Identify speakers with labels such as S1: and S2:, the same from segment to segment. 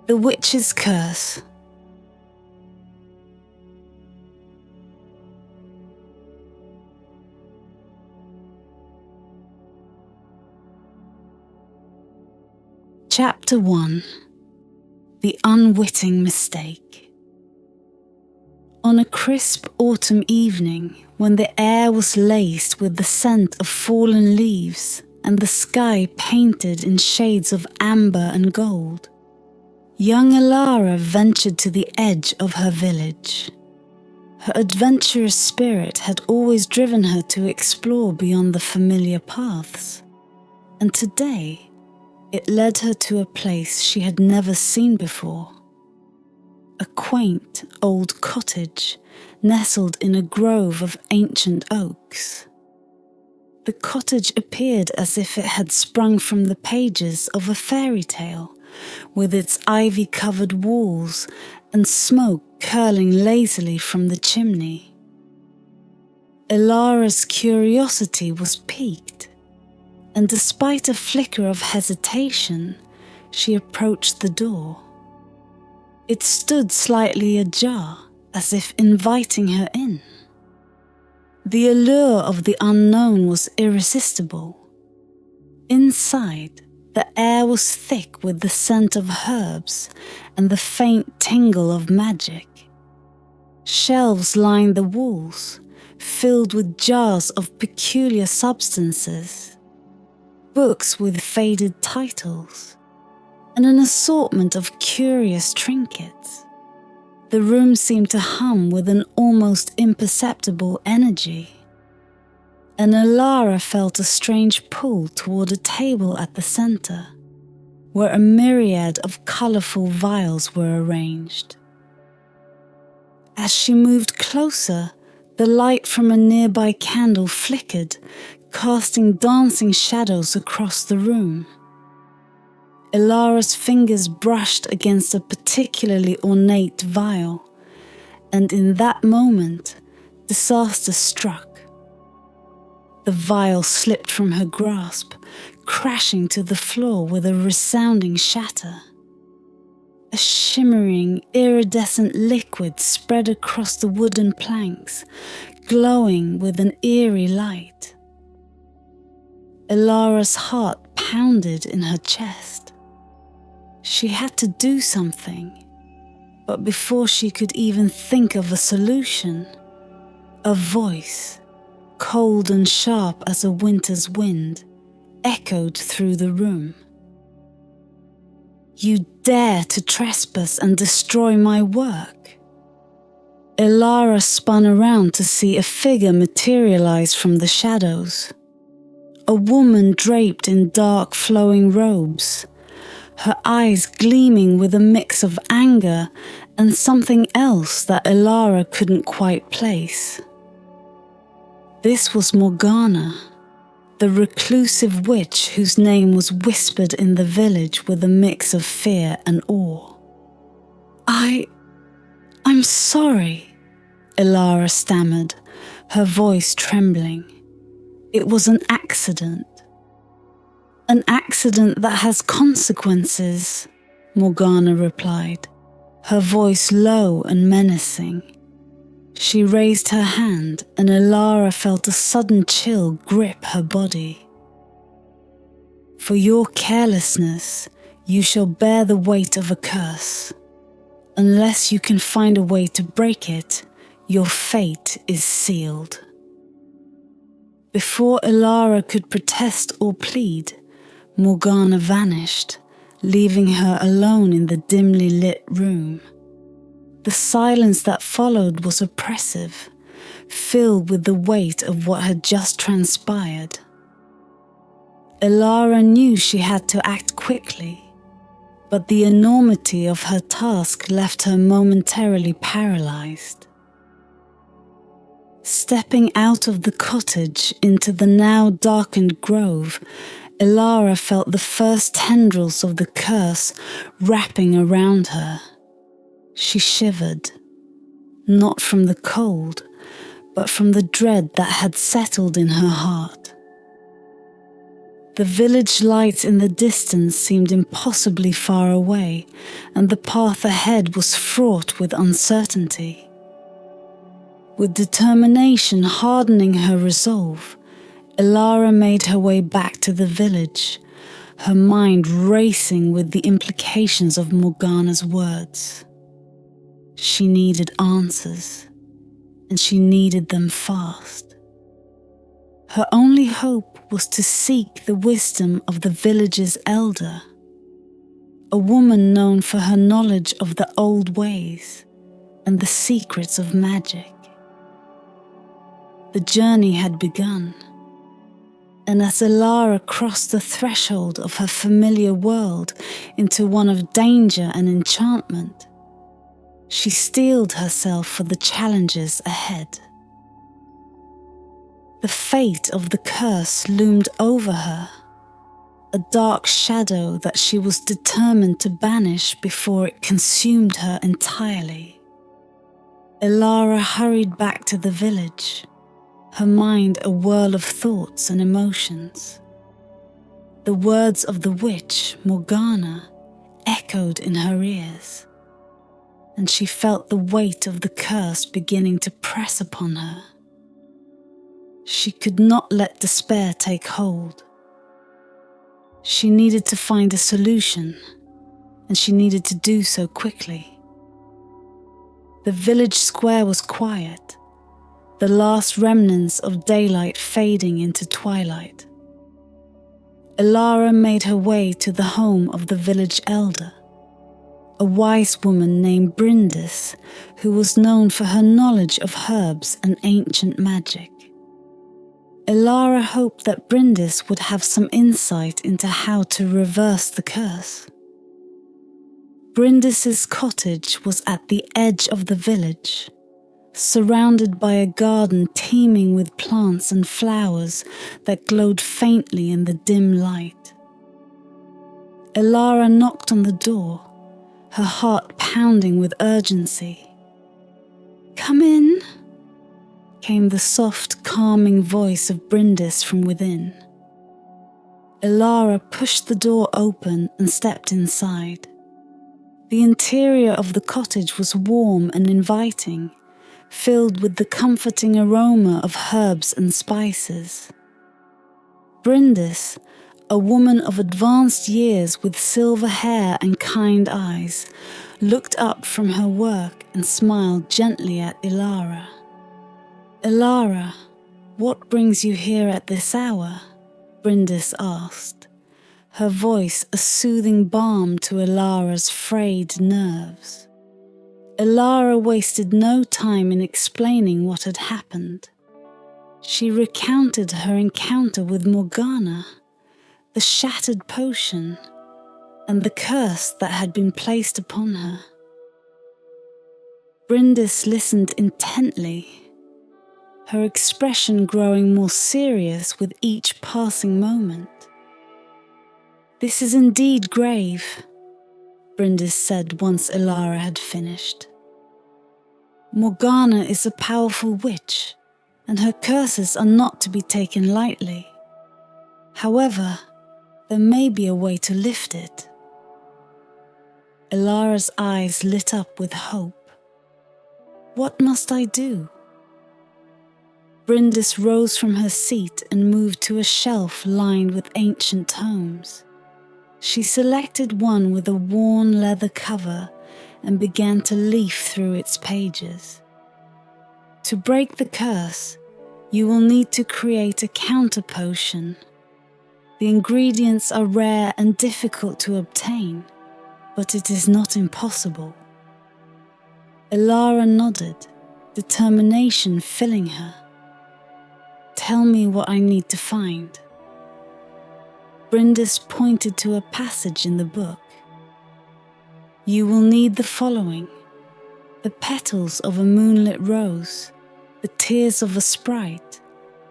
S1: The Witch's Curse. Chapter 1. The Unwitting Mistake. On a crisp autumn evening, when the air was laced with the scent of fallen leaves and the sky painted in shades of amber and gold, young Elara ventured to the edge of her village. Her adventurous spirit had always driven her to explore beyond the familiar paths, and today it led her to a place she had never seen before. A quaint old cottage nestled in a grove of ancient oaks. The cottage appeared as if it had sprung from the pages of a fairy tale, with its ivy-covered walls and smoke curling lazily from the chimney. Elara's curiosity was piqued, and despite a flicker of hesitation, she approached the door. It stood slightly ajar, as if inviting her in. The allure of the unknown was irresistible. Inside, the air was thick with the scent of herbs and the faint tingle of magic. Shelves lined the walls, filled with jars of peculiar substances, books with faded titles, and an assortment of curious trinkets. The room seemed to hum with an almost imperceptible energy, and Elara felt a strange pull toward a table at the center, where a myriad of colourful vials were arranged. As she moved closer, the light from a nearby candle flickered, casting dancing shadows across the room. Elara's fingers brushed against a particularly ornate vial, and in that moment, disaster struck. The vial slipped from her grasp, crashing to the floor with a resounding shatter. A shimmering, iridescent liquid spread across the wooden planks, glowing with an eerie light. Elara's heart pounded in her chest. She had to do something, but before she could even think of a solution, a voice, cold and sharp as a winter's wind, echoed through the room. "You dare to trespass and destroy my work." Elara spun around to see a figure materialize from the shadows. A woman draped in dark flowing robes, her eyes gleaming with a mix of anger and something else that Elara couldn't quite place. This was Morgana, the reclusive witch whose name was whispered in the village with a mix of fear and awe. I'm sorry," Elara stammered, her voice trembling. "It was an accident." "An accident that has consequences," Morgana replied, her voice low and menacing. She raised her hand, and Elara felt a sudden chill grip her body. "For your carelessness, you shall bear the weight of a curse. Unless you can find a way to break it, your fate is sealed." Before Elara could protest or plead, Morgana vanished, leaving her alone in the dimly lit room. The silence that followed was oppressive, filled with the weight of what had just transpired. Elara knew she had to act quickly, but the enormity of her task left her momentarily paralyzed. Stepping out of the cottage into the now darkened grove, Elara felt the first tendrils of the curse wrapping around her. She shivered, not from the cold, but from the dread that had settled in her heart. The village lights in the distance seemed impossibly far away, and the path ahead was fraught with uncertainty. With determination hardening her resolve, Elara made her way back to the village, her mind racing with the implications of Morgana's words. She needed answers, and she needed them fast. Her only hope was to seek the wisdom of the village's elder, a woman known for her knowledge of the old ways and the secrets of magic. The journey had begun, and as Elara crossed the threshold of her familiar world into one of danger and enchantment, she steeled herself for the challenges ahead. The fate of the curse loomed over her, a dark shadow that she was determined to banish before it consumed her entirely. Elara hurried back to the village, her mind a whirl of thoughts and emotions. The words of the witch, Morgana, echoed in her ears, and she felt the weight of the curse beginning to press upon her. She could not let despair take hold. She needed to find a solution, and she needed to do so quickly. The village square was quiet, the last remnants of daylight fading into twilight. Elara made her way to the home of the village elder, a wise woman named Brindis, who was known for her knowledge of herbs and ancient magic. Elara hoped that Brindis would have some insight into how to reverse the curse. Brindis's cottage was at the edge of the village, surrounded by a garden teeming with plants and flowers that glowed faintly in the dim light. Elara knocked on the door, her heart pounding with urgency. "Come in," came the soft, calming voice of Brindis from within. Elara pushed the door open and stepped inside. The interior of the cottage was warm and inviting, filled with the comforting aroma of herbs and spices. Brindis, a woman of advanced years with silver hair and kind eyes, looked up from her work and smiled gently at Elara. "Elara, what brings you here at this hour?" Brindis asked, her voice a soothing balm to Elara's frayed nerves. Elara wasted no time in explaining what had happened. She recounted her encounter with Morgana, the shattered potion, and the curse that had been placed upon her. Brindis listened intently, her expression growing more serious with each passing moment. "This is indeed grave," Brindis said once Elara had finished. "Morgana is a powerful witch, and her curses are not to be taken lightly. However, there may be a way to lift it." Elara's eyes lit up with hope. "What must I do?" Brindis rose from her seat and moved to a shelf lined with ancient tomes. She selected one with a worn leather cover and began to leaf through its pages. To break the curse, you will need to create a counter potion. The ingredients are rare and difficult to obtain, but it is not impossible. Elara nodded, determination filling her. "Tell me what I need to find." Brindis pointed to a passage in the book. "You will need the following: the petals of a moonlit rose, the tears of a sprite,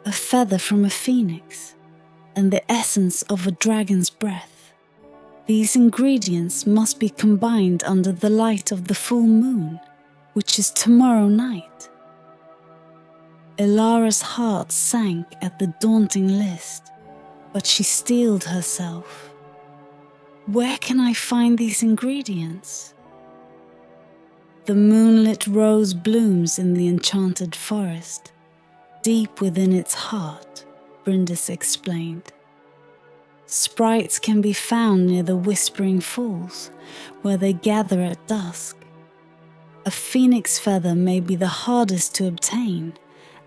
S1: a feather from a phoenix, and the essence of a dragon's breath. These ingredients must be combined under the light of the full moon, which is tomorrow night." Elara's heart sank at the daunting list. But she steeled herself. Where can I find these ingredients? The moonlit rose blooms in the enchanted forest, deep within its heart, Brindis explained. Sprites can be found near the Whispering Falls, where they gather at dusk. A phoenix feather may be the hardest to obtain,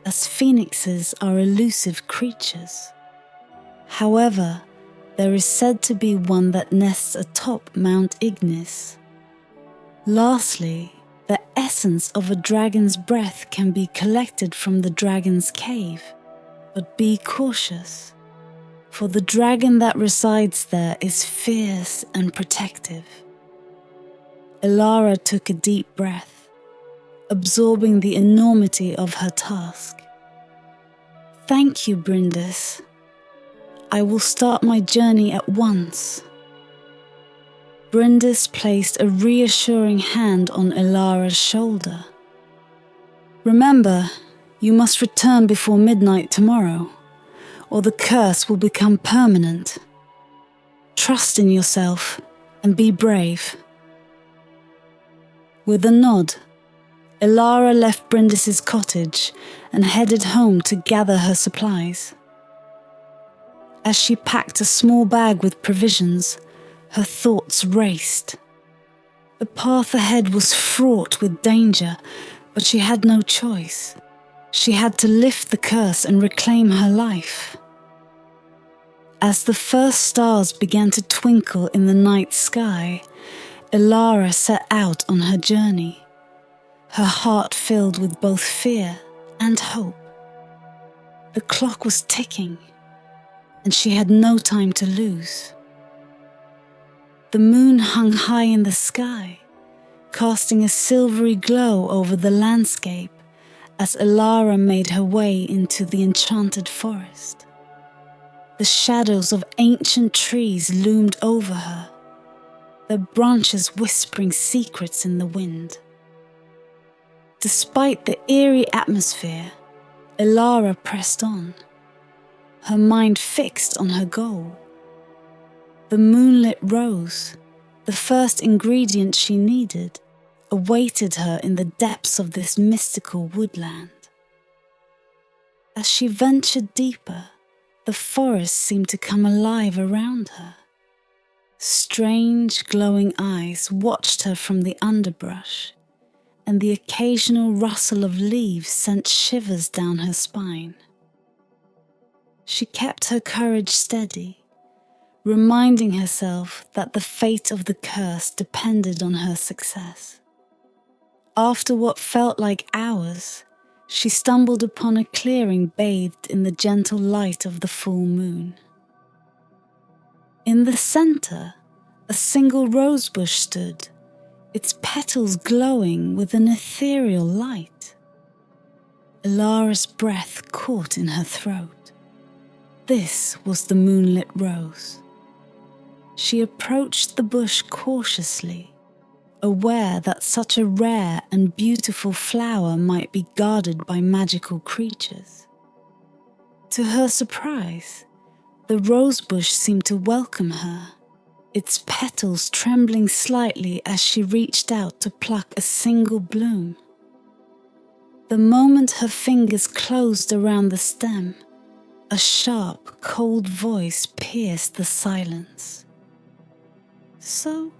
S1: as phoenixes are elusive creatures. However, there is said to be one that nests atop Mount Ignis. Lastly, the essence of a dragon's breath can be collected from the dragon's cave, but be cautious, for the dragon that resides there is fierce and protective. Elara took a deep breath, absorbing the enormity of her task. Thank you, Brindis. I will start my journey at once. Brindis placed a reassuring hand on Elara's shoulder. Remember, you must return before midnight tomorrow, or the curse will become permanent. Trust in yourself and be brave. With a nod, Elara left Brindis's cottage and headed home to gather her supplies. As she packed a small bag with provisions, her thoughts raced. The path ahead was fraught with danger, but she had no choice. She had to lift the curse and reclaim her life. As the first stars began to twinkle in the night sky, Elara set out on her journey, her heart filled with both fear and hope. The clock was ticking, and she had no time to lose. The moon hung high in the sky, casting a silvery glow over the landscape as Elara made her way into the enchanted forest. The shadows of ancient trees loomed over her, their branches whispering secrets in the wind. Despite the eerie atmosphere, Elara pressed on, her mind fixed on her goal. The moonlit rose, the first ingredient she needed, awaited her in the depths of this mystical woodland. As she ventured deeper, the forest seemed to come alive around her. Strange, glowing eyes watched her from the underbrush, and the occasional rustle of leaves sent shivers down her spine. She kept her courage steady, reminding herself that the fate of the curse depended on her success. After what felt like hours, she stumbled upon a clearing bathed in the gentle light of the full moon. In the center, a single rosebush stood, its petals glowing with an ethereal light. Elara's breath caught in her throat. This was the moonlit rose. She approached the bush cautiously, aware that such a rare and beautiful flower might be guarded by magical creatures. To her surprise, the rosebush seemed to welcome her, its petals trembling slightly as she reached out to pluck a single bloom. The moment her fingers closed around the stem, a sharp, cold voice pierced the silence. "So,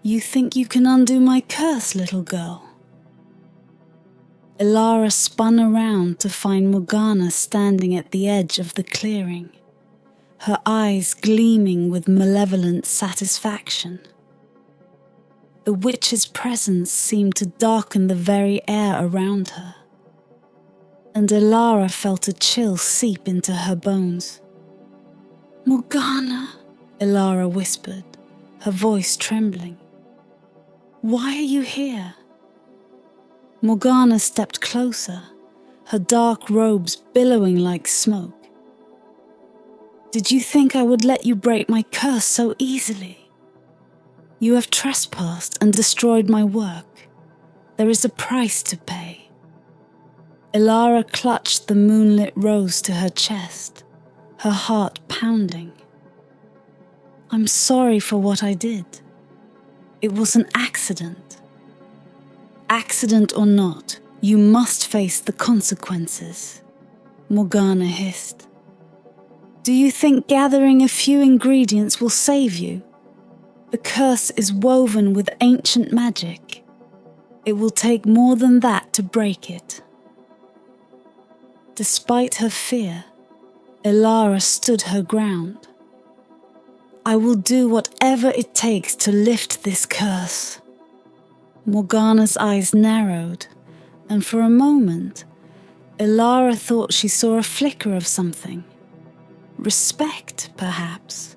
S1: you think you can undo my curse, little girl?" Elara spun around to find Morgana standing at the edge of the clearing, her eyes gleaming with malevolent satisfaction. The witch's presence seemed to darken the very air around her, and Elara felt a chill seep into her bones. "Morgana," Elara whispered, her voice trembling. "Why are you here?" Morgana stepped closer, her dark robes billowing like smoke. "Did you think I would let you break my curse so easily? You have trespassed and destroyed my work. There is a price to pay." Elara clutched the moonlit rose to her chest, her heart pounding. "I'm sorry for what I did. It was an accident." "Accident or not, you must face the consequences," Morgana hissed. "Do you think gathering a few ingredients will save you? The curse is woven with ancient magic. It will take more than that to break it." Despite her fear, Elara stood her ground. "I will do whatever it takes to lift this curse." Morgana's eyes narrowed, and for a moment, Elara thought she saw a flicker of something. Respect, perhaps,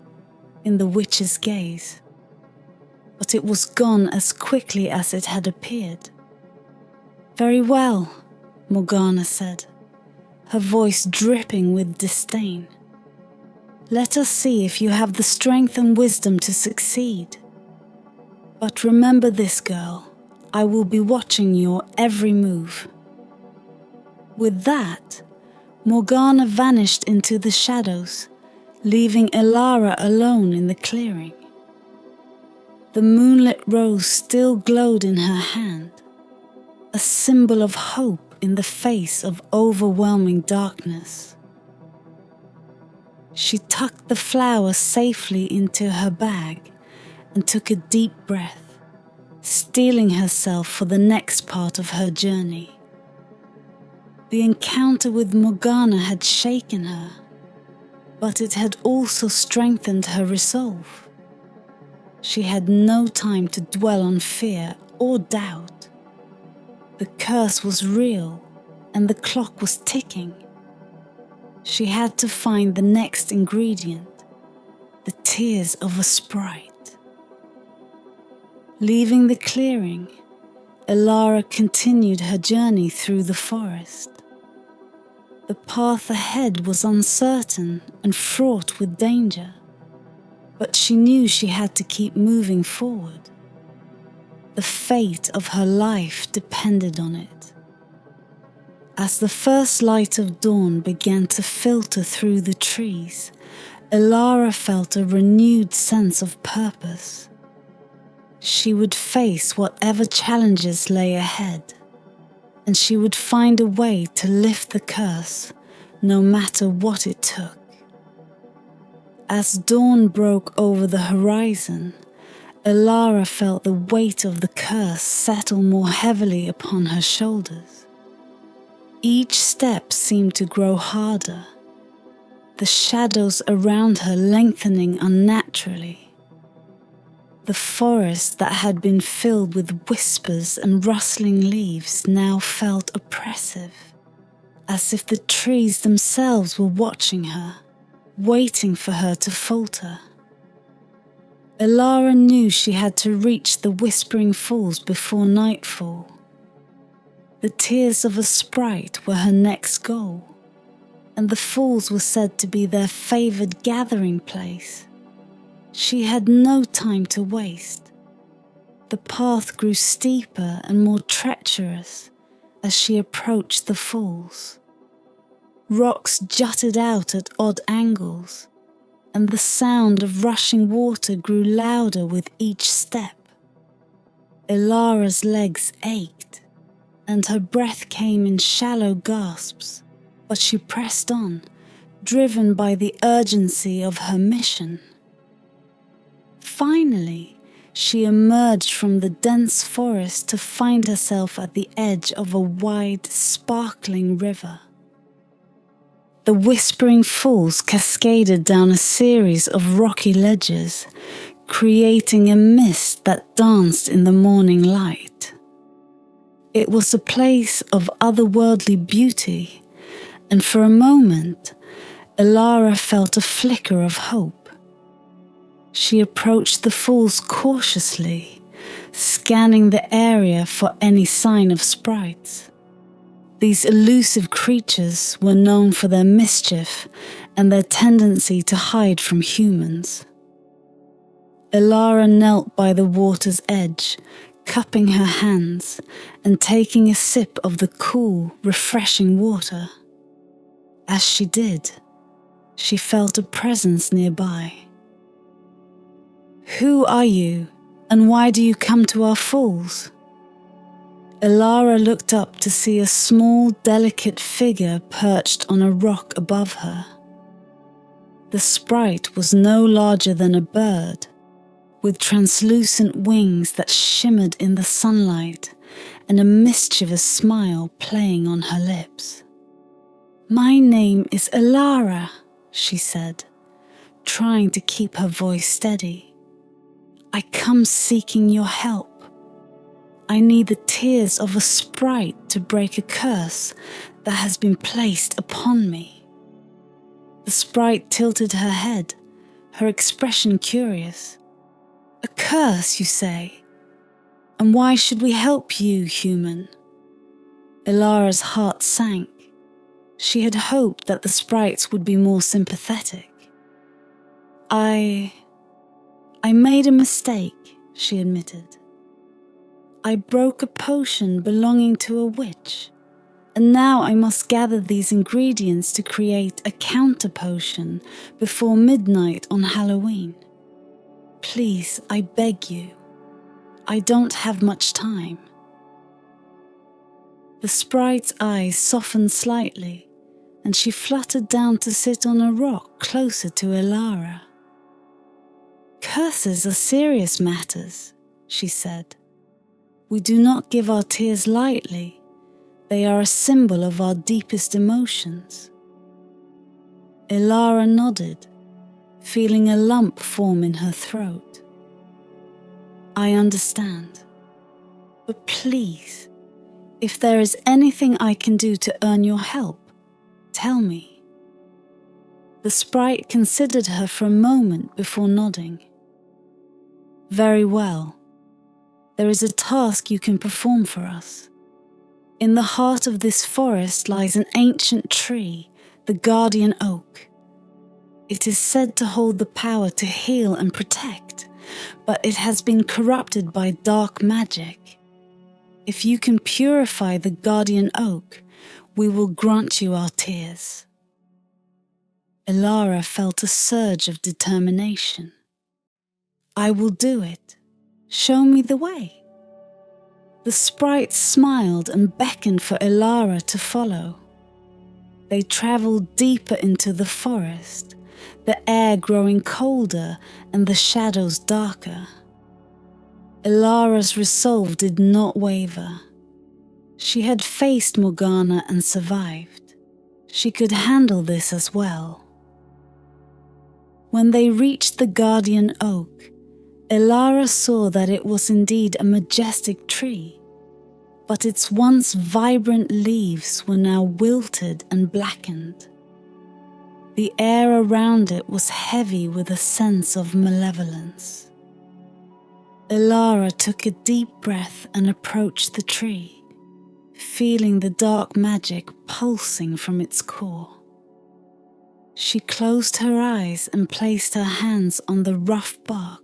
S1: in the witch's gaze. But it was gone as quickly as it had appeared. "Very well," Morgana said, her voice dripping with disdain. "Let us see if you have the strength and wisdom to succeed. But remember this, girl, I will be watching your every move." With that, Morgana vanished into the shadows, leaving Elara alone in the clearing. The moonlit rose still glowed in her hand, a symbol of hope in the face of overwhelming darkness. She tucked the flower safely into her bag and took a deep breath, steeling herself for the next part of her journey. The encounter with Morgana had shaken her, but it had also strengthened her resolve. She had no time to dwell on fear or doubt. The curse was real, and the clock was ticking. She had to find the next ingredient, the tears of a sprite. Leaving the clearing, Elara continued her journey through the forest. The path ahead was uncertain and fraught with danger, but she knew she had to keep moving forward. The fate of her life depended on it. As the first light of dawn began to filter through the trees, Elara felt a renewed sense of purpose. She would face whatever challenges lay ahead, and she would find a way to lift the curse, no matter what it took. As dawn broke over the horizon, Elara felt the weight of the curse settle more heavily upon her shoulders. Each step seemed to grow harder, the shadows around her lengthening unnaturally. The forest that had been filled with whispers and rustling leaves now felt oppressive, as if the trees themselves were watching her, waiting for her to falter. Elara knew she had to reach the Whispering Falls before nightfall. The tears of a sprite were her next goal, and the falls were said to be their favoured gathering place. She had no time to waste. The path grew steeper and more treacherous as she approached the falls. Rocks jutted out at odd angles, and the sound of rushing water grew louder with each step. Elara's legs ached, and her breath came in shallow gasps, but she pressed on, driven by the urgency of her mission. Finally, she emerged from the dense forest to find herself at the edge of a wide, sparkling river. The Whispering Falls cascaded down a series of rocky ledges, creating a mist that danced in the morning light. It was a place of otherworldly beauty, and for a moment, Elara felt a flicker of hope. She approached the falls cautiously, scanning the area for any sign of sprites. These elusive creatures were known for their mischief and their tendency to hide from humans. Elara knelt by the water's edge, cupping her hands and taking a sip of the cool, refreshing water. As she did, She felt a presence nearby. "Who are you, and why do you come to our falls?" Elara looked up to see a small, delicate figure perched on a rock above her. The sprite was no larger than a bird, with translucent wings that shimmered in the sunlight and a mischievous smile playing on her lips. "My name is Elara," she said, trying to keep her voice steady. "I come seeking your help. I need the tears of a sprite to break a curse that has been placed upon me." The sprite tilted her head, her expression curious. "A curse, you say? And why should we help you, human?" Elara's heart sank. She had hoped that the sprites would be more sympathetic. I made a mistake," she admitted. "I broke a potion belonging to a witch, and now I must gather these ingredients to create a counter potion before midnight on Halloween. Please, I beg you. I don't have much time." The sprite's eyes softened slightly, and she fluttered down to sit on a rock closer to Elara. "Curses are serious matters," she said. "We do not give our tears lightly. They are a symbol of our deepest emotions." Elara nodded, feeling a lump form in her throat. "I understand. But please, if there is anything I can do to earn your help, tell me." The sprite considered her for a moment before nodding. "Very well. There is a task you can perform for us. In the heart of this forest lies an ancient tree, the guardian oak. It is said to hold the power to heal and protect, but it has been corrupted by dark magic. If you can purify the guardian oak, we will grant you our tears." Elara felt a surge of determination. "I will do it. Show me the way." The sprite smiled and beckoned for Elara to follow. They travelled deeper into the forest, the air growing colder and the shadows darker. Elara's resolve did not waver. She had faced Morgana and survived. She could handle this as well. When they reached the guardian oak, Elara saw that it was indeed a majestic tree, but its once vibrant leaves were now wilted and blackened. The air around it was heavy with a sense of malevolence. Elara took a deep breath and approached the tree, feeling the dark magic pulsing from its core. She closed her eyes and placed her hands on the rough bark,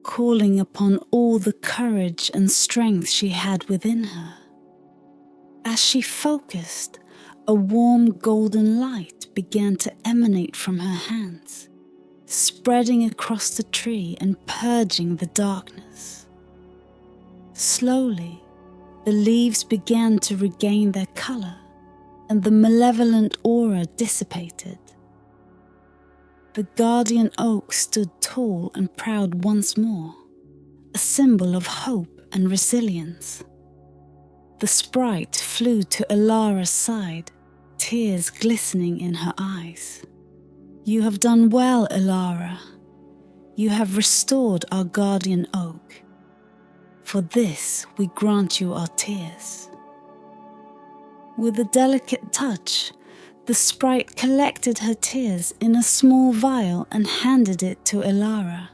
S1: calling upon all the courage and strength she had within her. As she focused, a warm golden light began to emanate from her hands, spreading across the tree and purging the darkness. Slowly, the leaves began to regain their color, and the malevolent aura dissipated. The guardian oak stood tall and proud once more, a symbol of hope and resilience. The sprite flew to Elara's side, tears glistening in her eyes. "You have done well, Elara. You have restored our guardian oak. For this we grant you our tears." With a delicate touch, the sprite collected her tears in a small vial and handed it to Elara.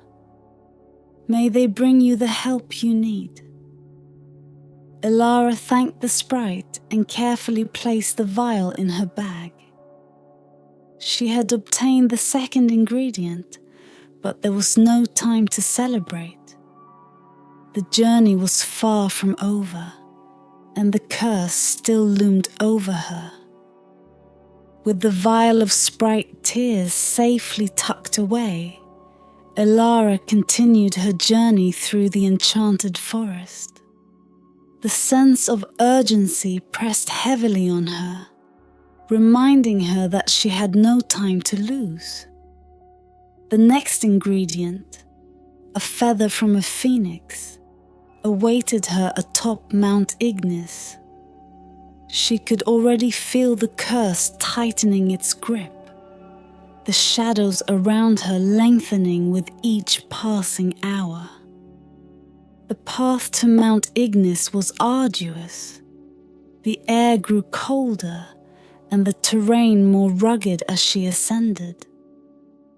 S1: "May they bring you the help you need." Elara thanked the sprite and carefully placed the vial in her bag. She had obtained the second ingredient, but there was no time to celebrate. The journey was far from over, and the curse still loomed over her. With the vial of sprite tears safely tucked away, Elara continued her journey through the enchanted forest. The sense of urgency pressed heavily on her, reminding her that she had no time to lose. The next ingredient, a feather from a phoenix, awaited her atop Mount Ignis. She could already feel the curse tightening its grip, the shadows around her lengthening with each passing hour. The path to Mount Ignis was arduous. The air grew colder and the terrain more rugged as she ascended.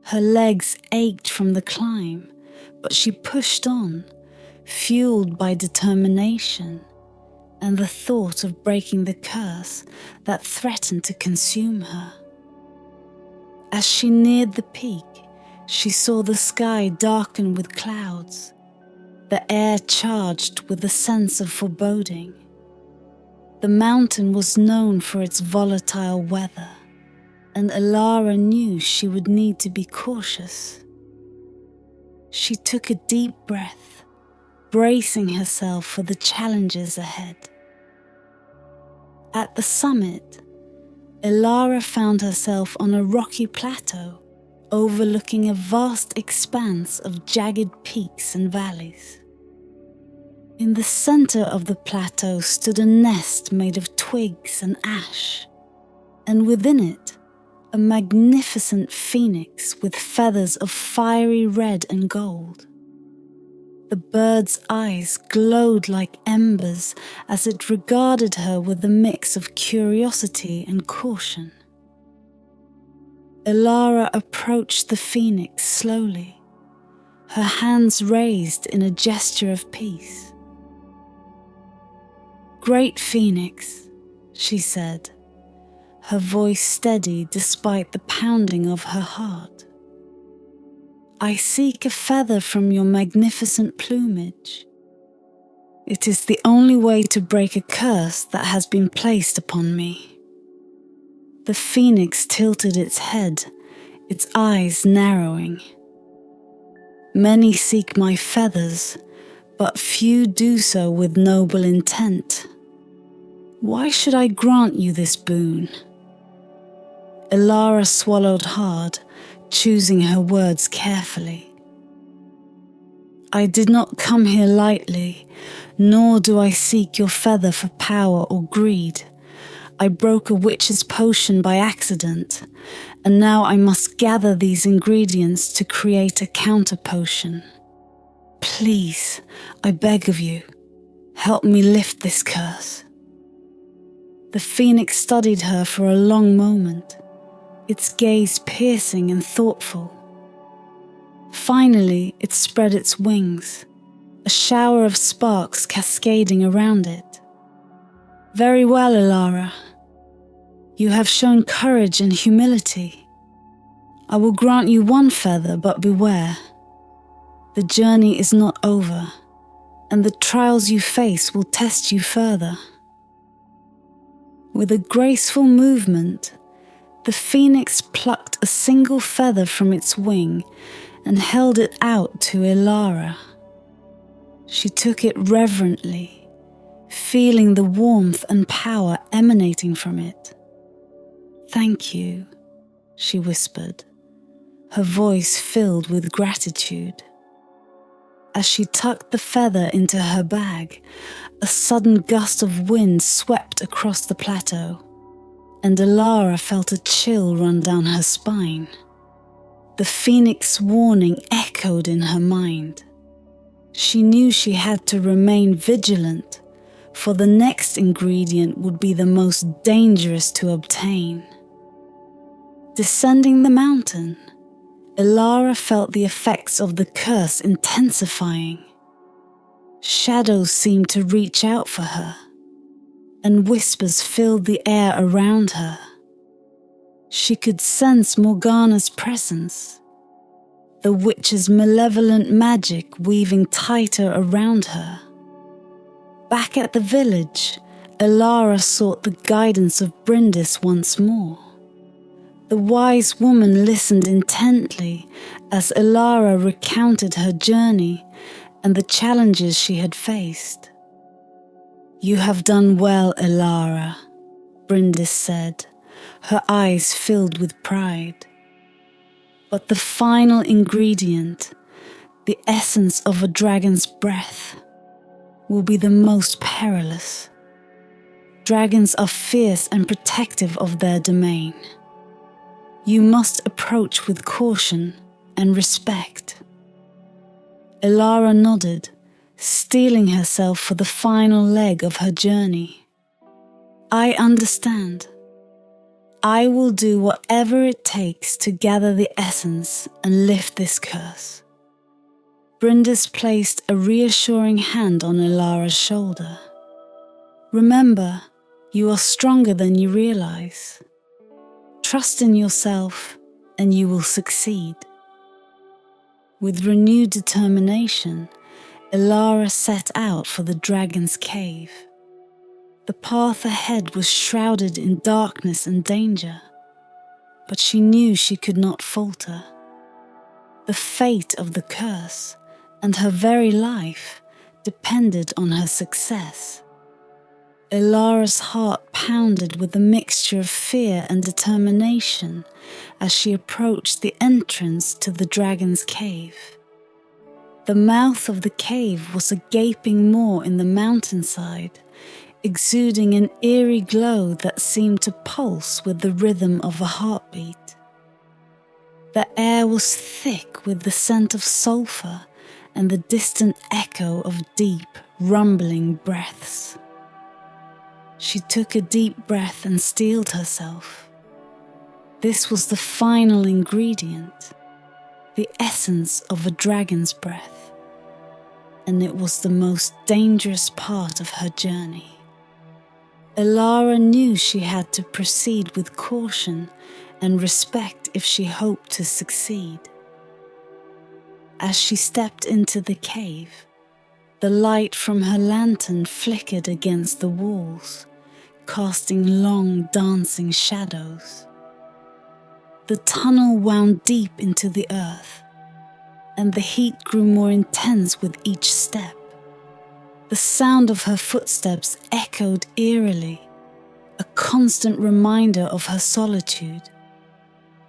S1: Her legs ached from the climb, but she pushed on, fueled by determination and the thought of breaking the curse that threatened to consume her. As she neared the peak, she saw the sky darken with clouds, the air charged with a sense of foreboding. The mountain was known for its volatile weather, and Elara knew she would need to be cautious. She took a deep breath, bracing herself for the challenges ahead. At the summit, Elara found herself on a rocky plateau overlooking a vast expanse of jagged peaks and valleys. In the center of the plateau stood a nest made of twigs and ash, and within it, a magnificent phoenix with feathers of fiery red and gold. The bird's eyes glowed like embers as it regarded her with a mix of curiosity and caution. Elara approached the phoenix slowly, her hands raised in a gesture of peace. "Great Phoenix," she said, her voice steady despite the pounding of her heart. "I seek a feather from your magnificent plumage. It is the only way to break a curse that has been placed upon me." The phoenix tilted its head, its eyes narrowing. "Many seek my feathers, but few do so with noble intent. Why should I grant you this boon?" Elara swallowed hard, choosing her words carefully. "I did not come here lightly, nor do I seek your feather for power or greed. I broke a witch's potion by accident, and now I must gather these ingredients to create a counter potion. Please, I beg of you, help me lift this curse." The phoenix studied her for a long moment, its gaze piercing and thoughtful. Finally, it spread its wings, a shower of sparks cascading around it. "Very well, Elara. You have shown courage and humility. I will grant you one feather, but beware. The journey is not over, and the trials you face will test you further." With a graceful movement, the phoenix plucked a single feather from its wing and held it out to Elara. She took it reverently, feeling the warmth and power emanating from it. "Thank you," she whispered, her voice filled with gratitude. As she tucked the feather into her bag, a sudden gust of wind swept across the plateau, and Elara felt a chill run down her spine. The phoenix warning echoed in her mind. She knew she had to remain vigilant, for the next ingredient would be the most dangerous to obtain. Descending the mountain, Elara felt the effects of the curse intensifying. Shadows seemed to reach out for her, and whispers filled the air around her. She could sense Morgana's presence, the witch's malevolent magic weaving tighter around her. Back at the village, Elara sought the guidance of Brindis once more. The wise woman listened intently as Elara recounted her journey and the challenges she had faced. "You have done well, Elara," Brindis said, her eyes filled with pride. "But the final ingredient, the essence of a dragon's breath, will be the most perilous. Dragons are fierce and protective of their domain. You must approach with caution and respect." Elara nodded, steeling herself for the final leg of her journey. "I understand. I will do whatever it takes to gather the essence and lift this curse." Brindis placed a reassuring hand on Elara's shoulder. "Remember, you are stronger than you realize. Trust in yourself and you will succeed." With renewed determination, Elara set out for the dragon's cave. The path ahead was shrouded in darkness and danger, but she knew she could not falter. The fate of the curse and her very life depended on her success. Elara's heart pounded with a mixture of fear and determination as she approached the entrance to the dragon's cave. The mouth of the cave was a gaping maw in the mountainside, exuding an eerie glow that seemed to pulse with the rhythm of a heartbeat. The air was thick with the scent of sulfur and the distant echo of deep, rumbling breaths. She took a deep breath and steeled herself. This was the final ingredient, the essence of a dragon's breath, and it was the most dangerous part of her journey. Elara knew she had to proceed with caution and respect if she hoped to succeed. As she stepped into the cave, the light from her lantern flickered against the walls, casting long, dancing shadows. The tunnel wound deep into the earth, and the heat grew more intense with each step. The sound of her footsteps echoed eerily, a constant reminder of her solitude.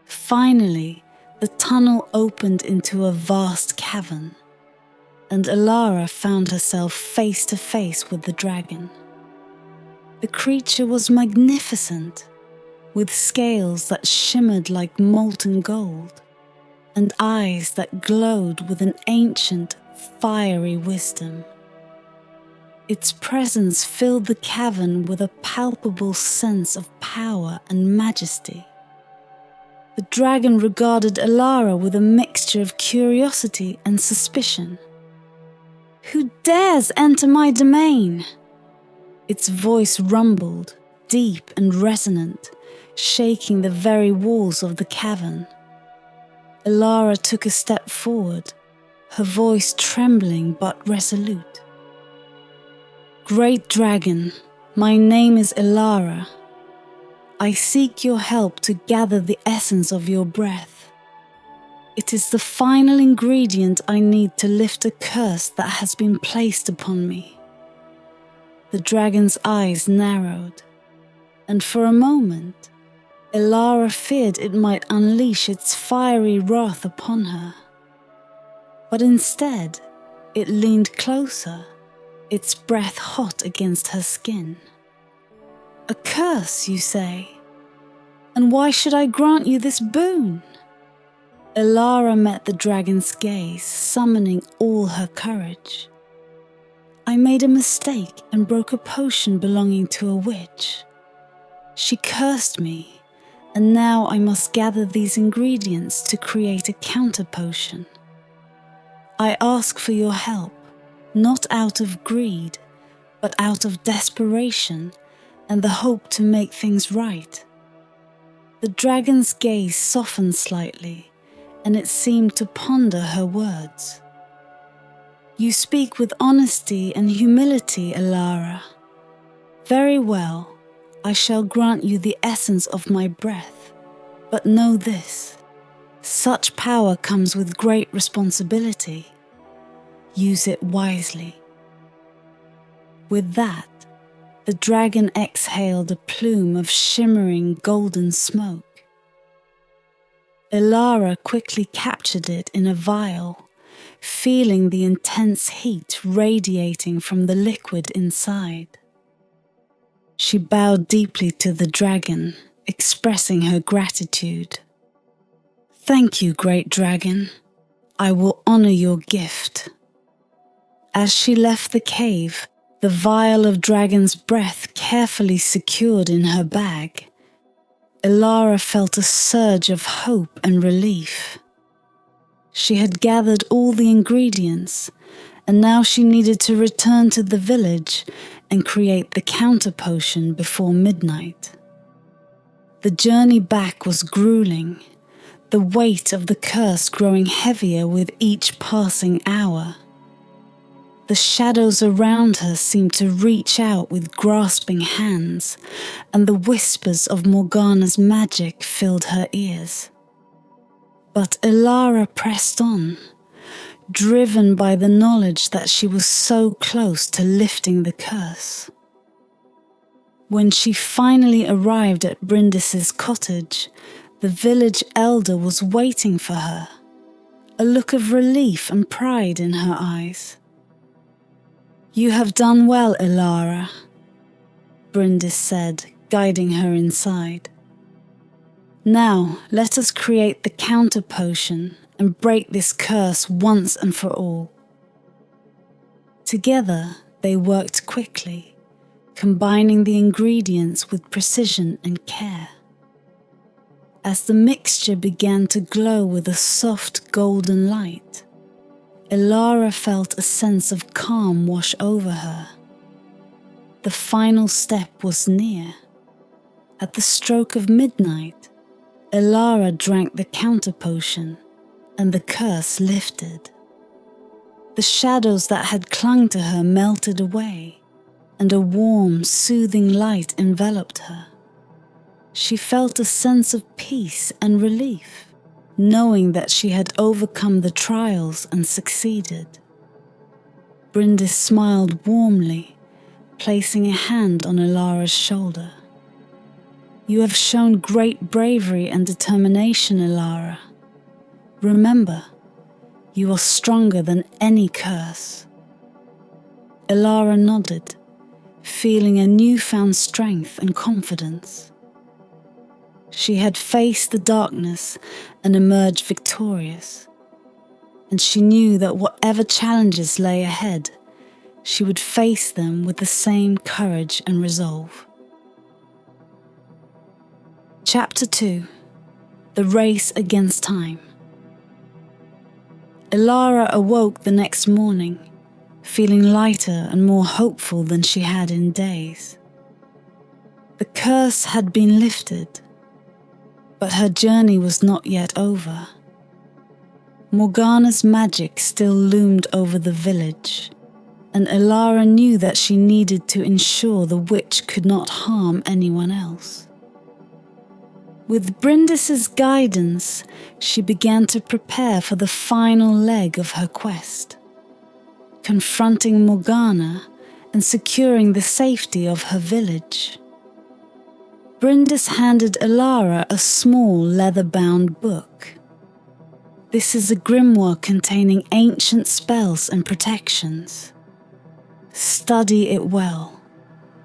S1: Finally, the tunnel opened into a vast cavern, and Elara found herself face to face with the dragon. The creature was magnificent, with scales that shimmered like molten gold, and eyes that glowed with an ancient, fiery wisdom. Its presence filled the cavern with a palpable sense of power and majesty. The dragon regarded Elara with a mixture of curiosity and suspicion. "Who dares enter my domain?" Its voice rumbled, deep and resonant, shaking the very walls of the cavern. Elara took a step forward, her voice trembling but resolute. "Great dragon, my name is Elara. I seek your help to gather the essence of your breath. It is the final ingredient I need to lift a curse that has been placed upon me." The dragon's eyes narrowed, and for a moment, Elara feared it might unleash its fiery wrath upon her. But instead, it leaned closer, its breath hot against her skin. "A curse, you say? And why should I grant you this boon?" Elara met the dragon's gaze, summoning all her courage. "I made a mistake and broke a potion belonging to a witch. She cursed me, and now I must gather these ingredients to create a counter potion. I ask for your help, not out of greed, but out of desperation and the hope to make things right." The dragon's gaze softened slightly, and it seemed to ponder her words. "You speak with honesty and humility, Elara. Very well, I shall grant you the essence of my breath, But know this, such power comes with great responsibility. Use it wisely. With that, the dragon exhaled a plume of shimmering golden smoke. Elara quickly captured it in a vial, feeling the intense heat radiating from the liquid inside. She bowed deeply to the dragon, expressing her gratitude. "Thank you, great dragon. I will honor your gift." As she left the cave, the vial of dragon's breath carefully secured in her bag, Elara felt a surge of hope and relief. She had gathered all the ingredients, and now she needed to return to the village and create the counter potion before midnight. The journey back was grueling, the weight of the curse growing heavier with each passing hour. The shadows around her seemed to reach out with grasping hands, and the whispers of Morgana's magic filled her ears. But Elara pressed on, driven by the knowledge that she was so close to lifting the curse. When she finally arrived at Brindis's cottage, the village elder was waiting for her, a look of relief and pride in her eyes. "You have done well, Elara," Brindis said, guiding her inside. "Now let us create the counter potion and break this curse once and for all." Together they worked quickly, combining the ingredients with precision and care. As the mixture began to glow with a soft golden light, Elara felt a sense of calm wash over her. The final step was near. At the stroke of midnight, Elara drank the counter potion, and the curse lifted. The shadows that had clung to her melted away, and a warm, soothing light enveloped her. She felt a sense of peace and relief, knowing that she had overcome the trials and succeeded. Brindis smiled warmly, placing a hand on Elara's shoulder. "You have shown great bravery and determination, Elara. Remember, you are stronger than any curse." Elara nodded, feeling a newfound strength and confidence. She had faced the darkness and emerged victorious, and she knew that whatever challenges lay ahead, she would face them with the same courage and resolve. Chapter 2: The Race Against Time. Elara awoke the next morning, feeling lighter and more hopeful than she had in days. The curse had been lifted, but her journey was not yet over. Morgana's magic still loomed over the village, and Elara knew that she needed to ensure the witch could not harm anyone else. With Brindis's guidance, she began to prepare for the final leg of her quest, confronting Morgana and securing the safety of her village. Brindis handed Elara a small leather-bound book. "This is a grimoire containing ancient spells and protections. Study it well,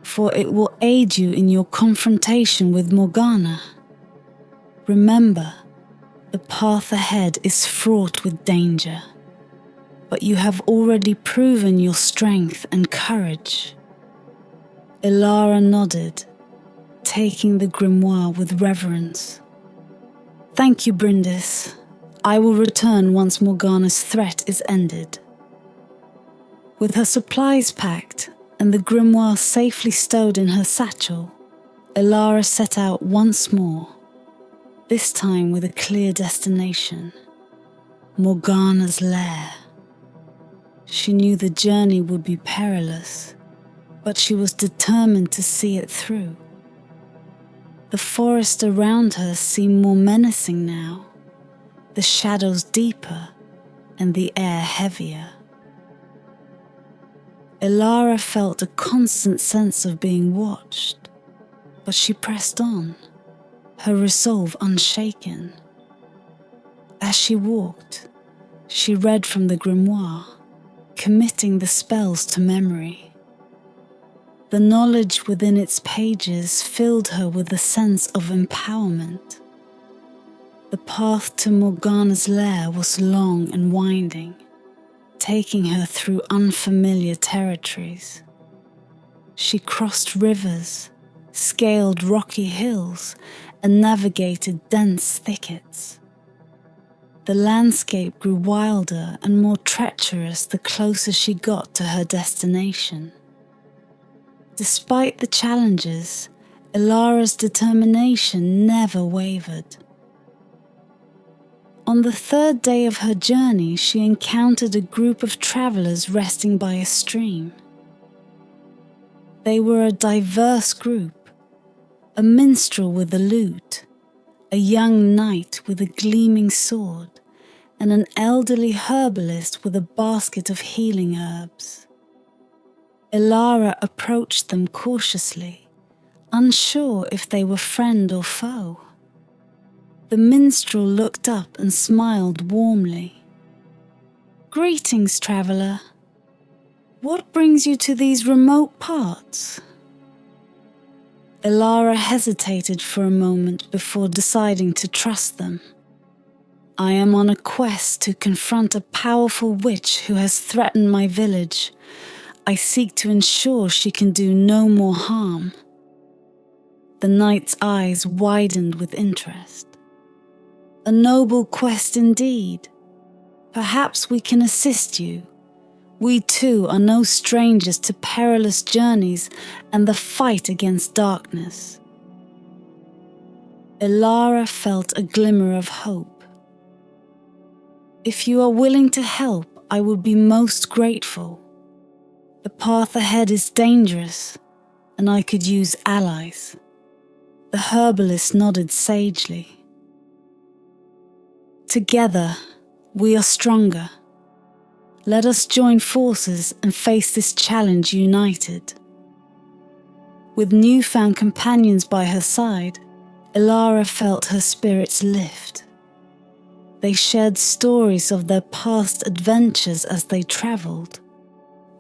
S1: for it will aid you in your confrontation with Morgana. Remember, the path ahead is fraught with danger, but you have already proven your strength and courage." Elara nodded, taking the grimoire with reverence. "Thank you, Brindis. I will return once Morgana's threat is ended." With her supplies packed and the grimoire safely stowed in her satchel, Elara set out once more, this time with a clear destination: Morgana's lair. She knew the journey would be perilous, but she was determined to see it through. The forest around her seemed more menacing now, the shadows deeper and the air heavier. Elara felt a constant sense of being watched, but she pressed on, her resolve unshaken. As she walked, she read from the grimoire, committing the spells to memory. The knowledge within its pages filled her with a sense of empowerment. The path to Morgana's lair was long and winding, taking her through unfamiliar territories. She crossed rivers, scaled rocky hills, and navigated dense thickets. The landscape grew wilder and more treacherous the closer she got to her destination. Despite the challenges, Elara's determination never wavered. On the third day of her journey, she encountered a group of travelers resting by a stream. They were a diverse group, a minstrel with a lute, a young knight with a gleaming sword, and an elderly herbalist with a basket of healing herbs. Elara approached them cautiously, unsure if they were friend or foe. The minstrel looked up and smiled warmly. "Greetings, traveller. What brings you to these remote parts?" Elara hesitated for a moment before deciding to trust them. "I am on a quest to confront a powerful witch who has threatened my village. I seek to ensure she can do no more harm." The knight's eyes widened with interest. "A noble quest indeed. Perhaps we can assist you. We too are no strangers to perilous journeys and the fight against darkness." Elara felt a glimmer of hope. "If you are willing to help, I would be most grateful. The path ahead is dangerous, and I could use allies." The herbalist nodded sagely. "Together, we are stronger. Let us join forces and face this challenge united." With newfound companions by her side, Elara felt her spirits lift. They shared stories of their past adventures as they travelled,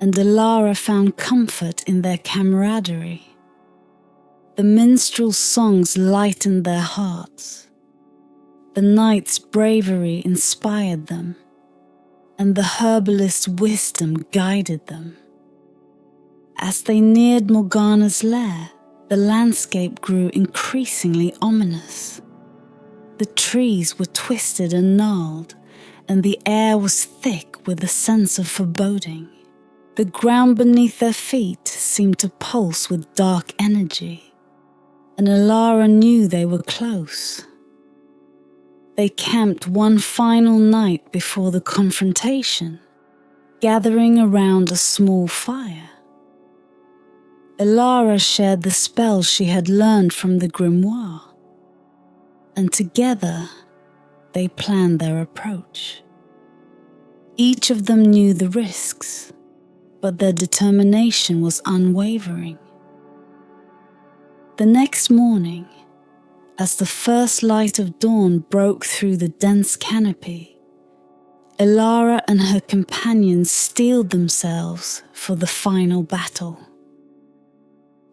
S1: and Elara found comfort in their camaraderie. The minstrel's songs lightened their hearts. The knight's bravery inspired them, and the herbalist's wisdom guided them. As they neared Morgana's lair, the landscape grew increasingly ominous. The trees were twisted and gnarled, and the air was thick with a sense of foreboding. The ground beneath their feet seemed to pulse with dark energy, and Elara knew they were close. They camped one final night before the confrontation, gathering around a small fire. Elara shared the spells she had learned from the grimoire, and together they planned their approach. Each of them knew the risks, but their determination was unwavering. The next morning, as the first light of dawn broke through the dense canopy, Elara and her companions steeled themselves for the final battle.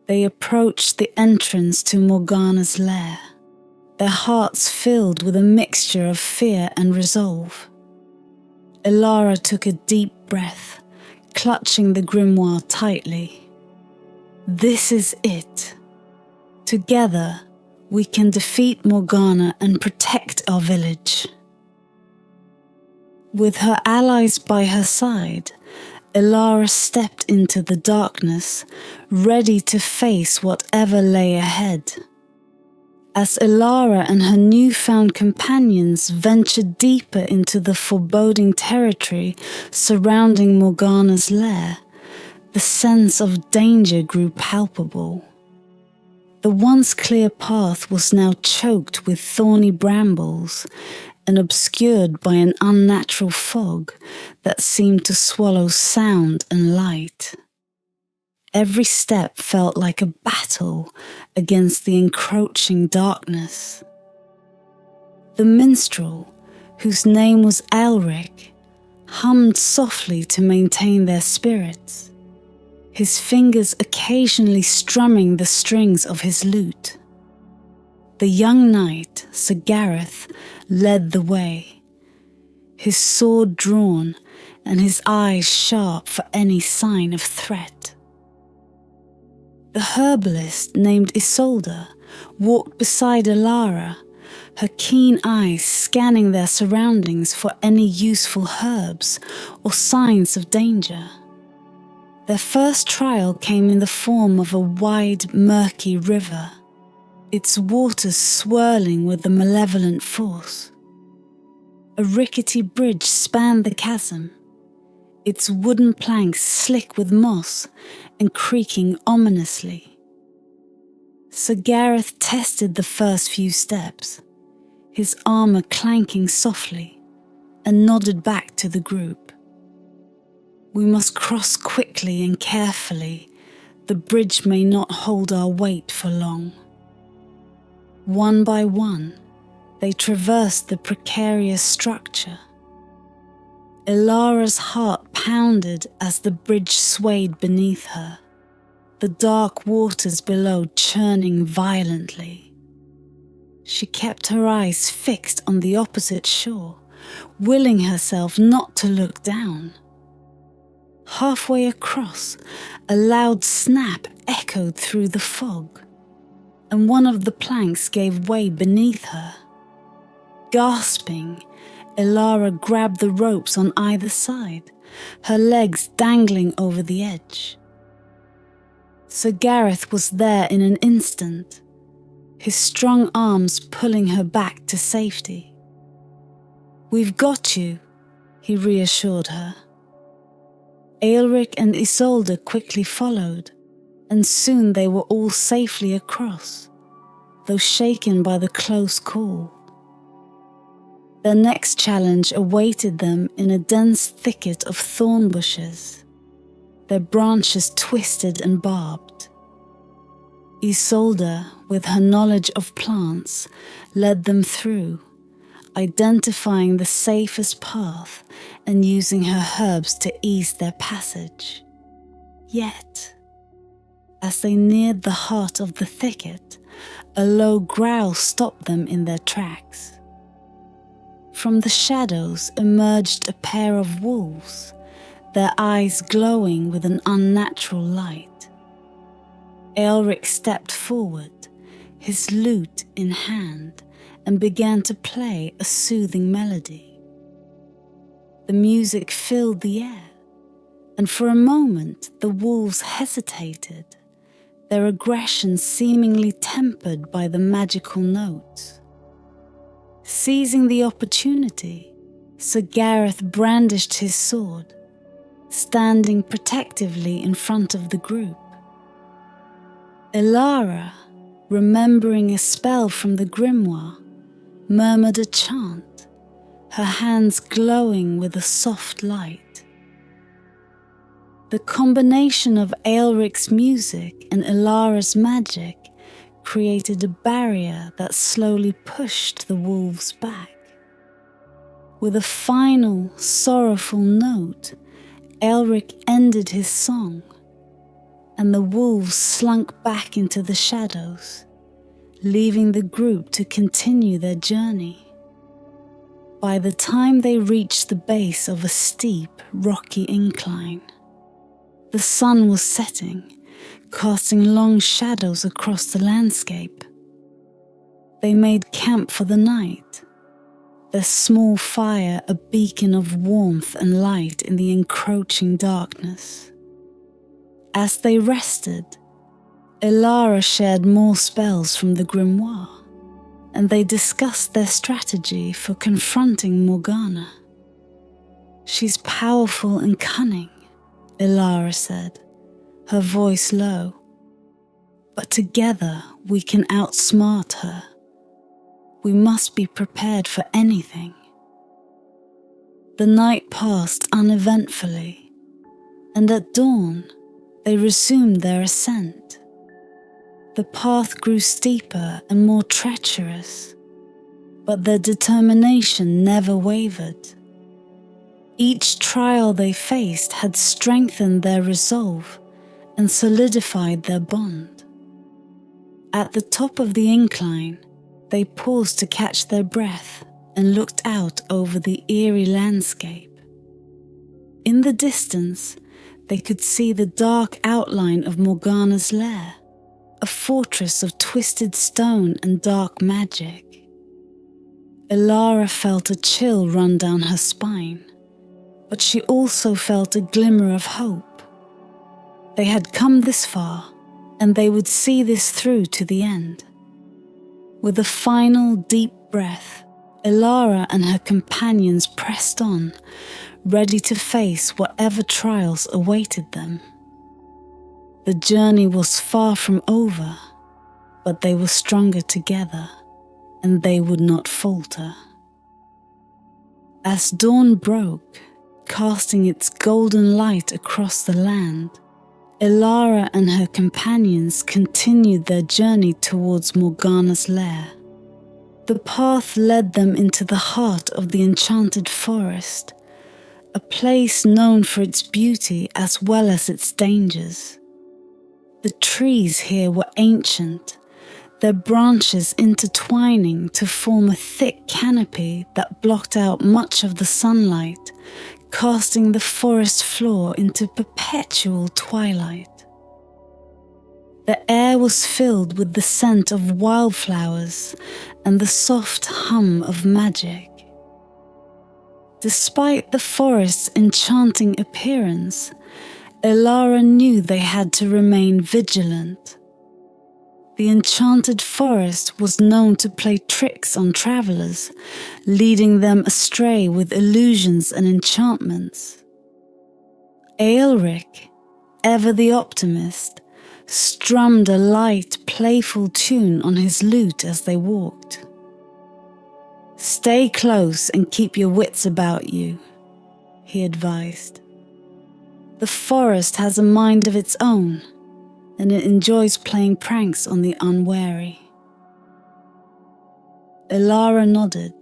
S1: They approached the entrance to Morgana's lair, their hearts filled with a mixture of fear and resolve. Elara took a deep breath, clutching the grimoire tightly. "This is it. Together, we can defeat Morgana and protect our village." With her allies by her side, Elara stepped into the darkness, ready to face whatever lay ahead. As Elara and her newfound companions ventured deeper into the foreboding territory surrounding Morgana's lair, the sense of danger grew palpable. The once clear path was now choked with thorny brambles and obscured by an unnatural fog that seemed to swallow sound and light. Every step felt like a battle against the encroaching darkness. The minstrel, whose name was Elric, hummed softly to maintain their spirits, his fingers occasionally strumming the strings of his lute. The young knight, Sir Gareth, led the way, his sword drawn and his eyes sharp for any sign of threat. The herbalist named Isolde walked beside Alara, her keen eyes scanning their surroundings for any useful herbs or signs of danger. Their first trial came in the form of a wide, murky river, its waters swirling with a malevolent force. A rickety bridge spanned the chasm, its wooden planks slick with moss and creaking ominously. Sir Gareth tested the first few steps, his armour clanking softly, and nodded back to the group. "We must cross quickly and carefully. The bridge may not hold our weight for long." One by one, they traversed the precarious structure. Ilara's heart pounded as the bridge swayed beneath her, the dark waters below churning violently. She kept her eyes fixed on the opposite shore, willing herself not to look down. Halfway across, a loud snap echoed through the fog, and one of the planks gave way beneath her. Gasping, Ilara grabbed the ropes on either side, her legs dangling over the edge. Sir Gareth was there in an instant, his strong arms pulling her back to safety. "We've got you," he reassured her. Aelric and Isolde quickly followed, and soon they were all safely across, though shaken by the close call. Their next challenge awaited them in a dense thicket of thorn bushes, their branches twisted and barbed. Isolde, with her knowledge of plants, led them through, identifying the safest path and using her herbs to ease their passage. Yet, as they neared the heart of the thicket, a low growl stopped them in their tracks. From the shadows emerged a pair of wolves, their eyes glowing with an unnatural light. Aelric stepped forward, his lute in hand, and began to play a soothing melody. The music filled the air, and for a moment the wolves hesitated, their aggression seemingly tempered by the magical notes. Seizing the opportunity, Sir Gareth brandished his sword, standing protectively in front of the group. Ilara, remembering a spell from the grimoire, murmured a chant, her hands glowing with a soft light. The combination of Aelric's music and Ilara's magic created a barrier that slowly pushed the wolves back. With a final, sorrowful note, Aelric ended his song, and the wolves slunk back into the shadows, leaving the group to continue their journey. By the time they reached the base of a steep, rocky incline, the sun was setting, casting long shadows across the landscape. They made camp for the night, their small fire a beacon of warmth and light in the encroaching darkness. As they rested, Ilara shared more spells from the grimoire, and they discussed their strategy for confronting Morgana. "She's powerful and cunning," Ilara said, her voice low. but together we can outsmart her. We must be prepared for anything. The night passed uneventfully, and at dawn they resumed their ascent. The path grew steeper and more treacherous, but their determination never wavered. Each trial they faced had strengthened their resolve and solidified their bond. At the top of the incline, they paused to catch their breath and looked out over the eerie landscape. In the distance, they could see the dark outline of Morgana's lair, a fortress of twisted stone and dark magic. Elara felt a chill run down her spine, but she also felt a glimmer of hope. They had come this far, and they would see this through to the end. With a final deep breath, Elara and her companions pressed on, ready to face whatever trials awaited them. The journey was far from over, but they were stronger together, and they would not falter. As dawn broke, casting its golden light across the land, Elara and her companions continued their journey towards Morgana's lair. The path led them into the heart of the enchanted forest, a place known for its beauty as well as its dangers. The trees here were ancient, their branches intertwining to form a thick canopy that blocked out much of the sunlight, casting the forest floor into perpetual twilight. The air was filled with the scent of wildflowers and the soft hum of magic. Despite the forest's enchanting appearance, Elara knew they had to remain vigilant. The enchanted forest was known to play tricks on travelers, leading them astray with illusions and enchantments. Aelric, ever the optimist, strummed a light, playful tune on his lute as they walked. "Stay close and keep your wits about you," he advised. "The forest has a mind of its own, and it enjoys playing pranks on the unwary." Elara nodded,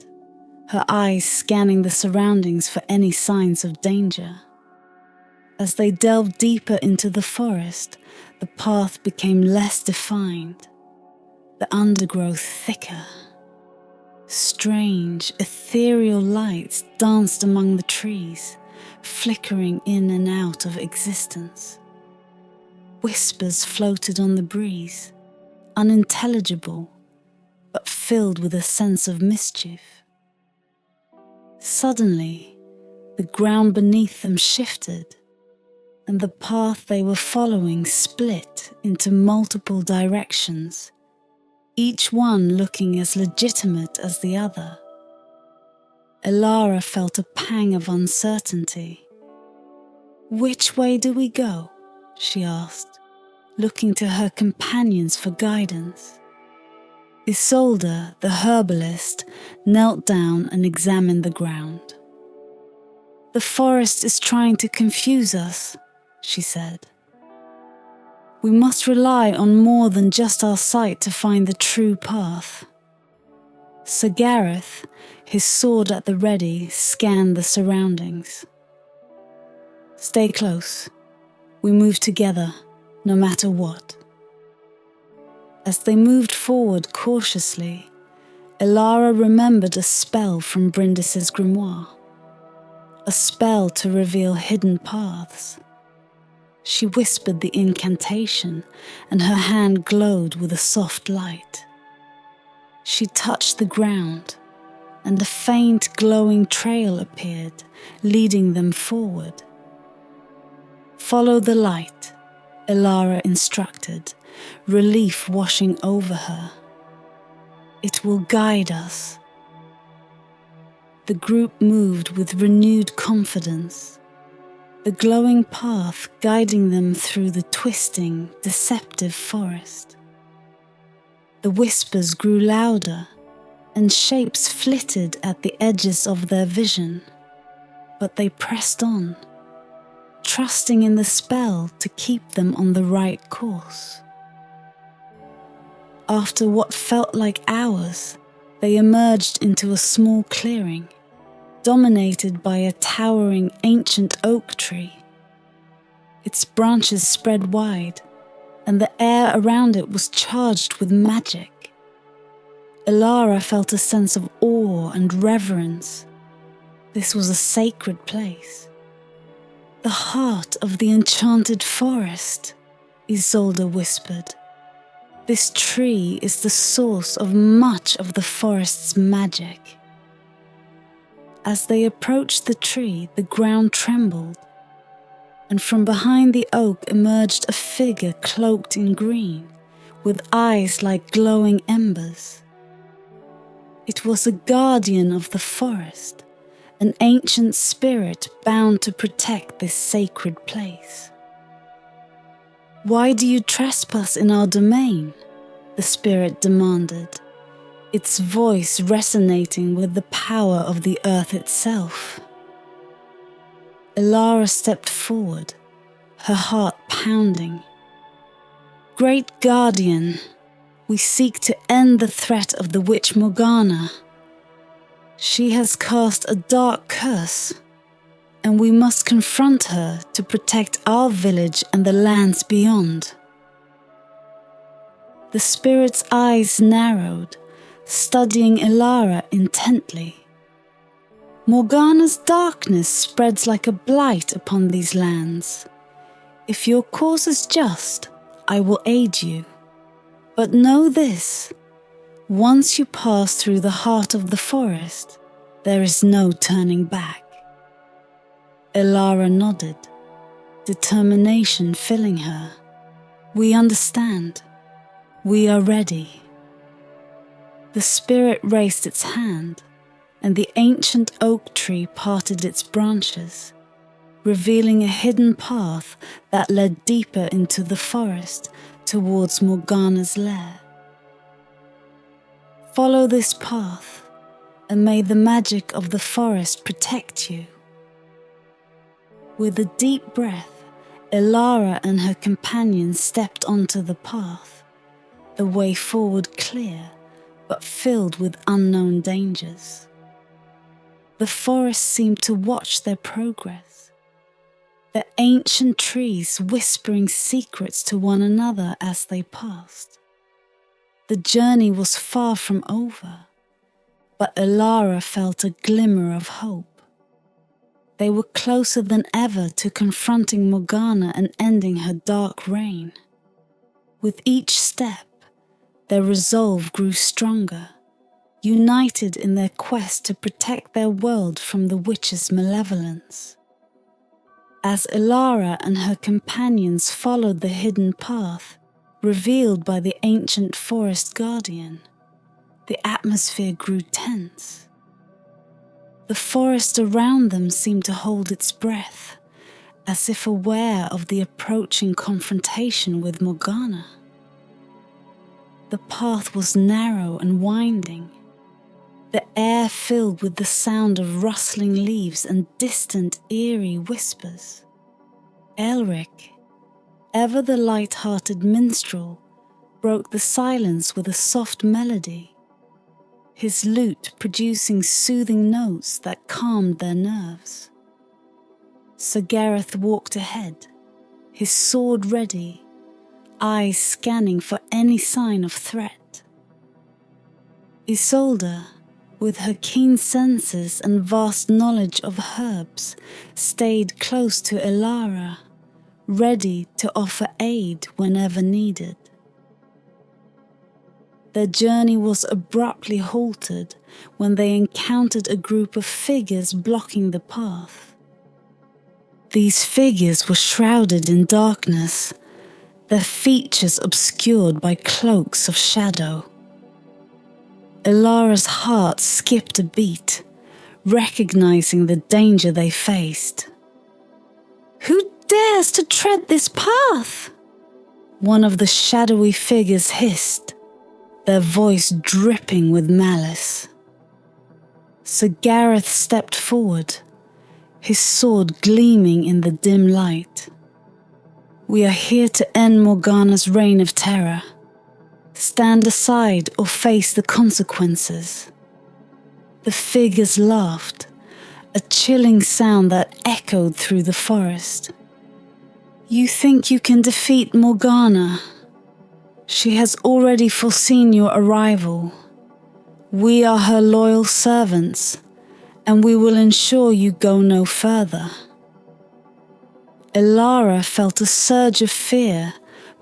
S1: her eyes scanning the surroundings for any signs of danger. As they delved deeper into the forest, the path became less defined, the undergrowth thicker. Strange, ethereal lights danced among the trees, flickering in and out of existence. Whispers floated on the breeze, unintelligible, but filled with a sense of mischief. Suddenly, the ground beneath them shifted, and the path they were following split into multiple directions, each one looking as legitimate as the other. Elara felt a pang of uncertainty. "Which way do we go?" she asked, looking to her companions for guidance. Isolde, the herbalist, knelt down and examined the ground. "The forest is trying to confuse us," she said. "We must rely on more than just our sight to find the true path." Sir Gareth, his sword at the ready, scanned the surroundings. "Stay close. We move together, no matter what." As they moved forward cautiously, Elara remembered a spell from Brindis's grimoire, a spell to reveal hidden paths. She whispered the incantation, and her hand glowed with a soft light. She touched the ground, and a faint glowing trail appeared, leading them forward. "Follow the light," Elara instructed, relief washing over her. "It will guide us." The group moved with renewed confidence, the glowing path guiding them through the twisting, deceptive forest. The whispers grew louder, and shapes flitted at the edges of their vision. But they pressed on, trusting in the spell to keep them on the right course. After what felt like hours, they emerged into a small clearing, dominated by a towering ancient oak tree. Its branches spread wide, and the air around it was charged with magic. Elara felt a sense of awe and reverence. This was a sacred place. The heart of the enchanted forest, Isolde whispered. This tree is the source of much of the forest's magic. As they approached the tree, the ground trembled, and from behind the oak emerged a figure cloaked in green, with eyes like glowing embers. It was a guardian of the forest, an ancient spirit bound to protect this sacred place. "Why do you trespass in our domain?" the spirit demanded, its voice resonating with the power of the earth itself. Elara stepped forward, her heart pounding. "Great Guardian, we seek to end the threat of the witch Morgana. She has cast a dark curse, and we must confront her to protect our village and the lands beyond." The spirit's eyes narrowed, studying Elara intently. "Morgana's darkness spreads like a blight upon these lands. If your cause is just, I will aid you. But know this, once you pass through the heart of the forest, there is no turning back." Elara nodded, determination filling her. "We understand. We are ready." The spirit raised its hand, and the ancient oak tree parted its branches, revealing a hidden path that led deeper into the forest towards Morgana's lair. "Follow this path, and may the magic of the forest protect you." With a deep breath, Elara and her companions stepped onto the path, the way forward clear, but filled with unknown dangers. The forest seemed to watch their progress, the ancient trees whispering secrets to one another as they passed. The journey was far from over, but Elara felt a glimmer of hope. They were closer than ever to confronting Morgana and ending her dark reign. With each step, their resolve grew stronger, united in their quest to protect their world from the witch's malevolence. As Elara and her companions followed the hidden path, revealed by the ancient forest guardian, the atmosphere grew tense. The forest around them seemed to hold its breath, as if aware of the approaching confrontation with Morgana. The path was narrow and winding, the air filled with the sound of rustling leaves and distant, eerie whispers. Elric, ever the light-hearted minstrel, broke the silence with a soft melody, his lute producing soothing notes that calmed their nerves. Sir Gareth walked ahead, his sword ready, eyes scanning for any sign of threat. Isolde, with her keen senses and vast knowledge of herbs, stayed close to Elara, ready to offer aid whenever needed. Their journey was abruptly halted when they encountered a group of figures blocking the path. These figures were shrouded in darkness, their features obscured by cloaks of shadow. Elara's heart skipped a beat, recognizing the danger they faced. "Who dares to tread this path?" one of the shadowy figures hissed. their voice dripping with malice. Sir Gareth stepped forward, his sword gleaming in the dim light. "We are here to end Morgana's reign of terror. Stand aside or face the consequences." The figures laughed, a chilling sound that echoed through the forest. "You think you can defeat Morgana? She has already foreseen your arrival. We are her loyal servants, and we will ensure you go no further." Elara felt a surge of fear,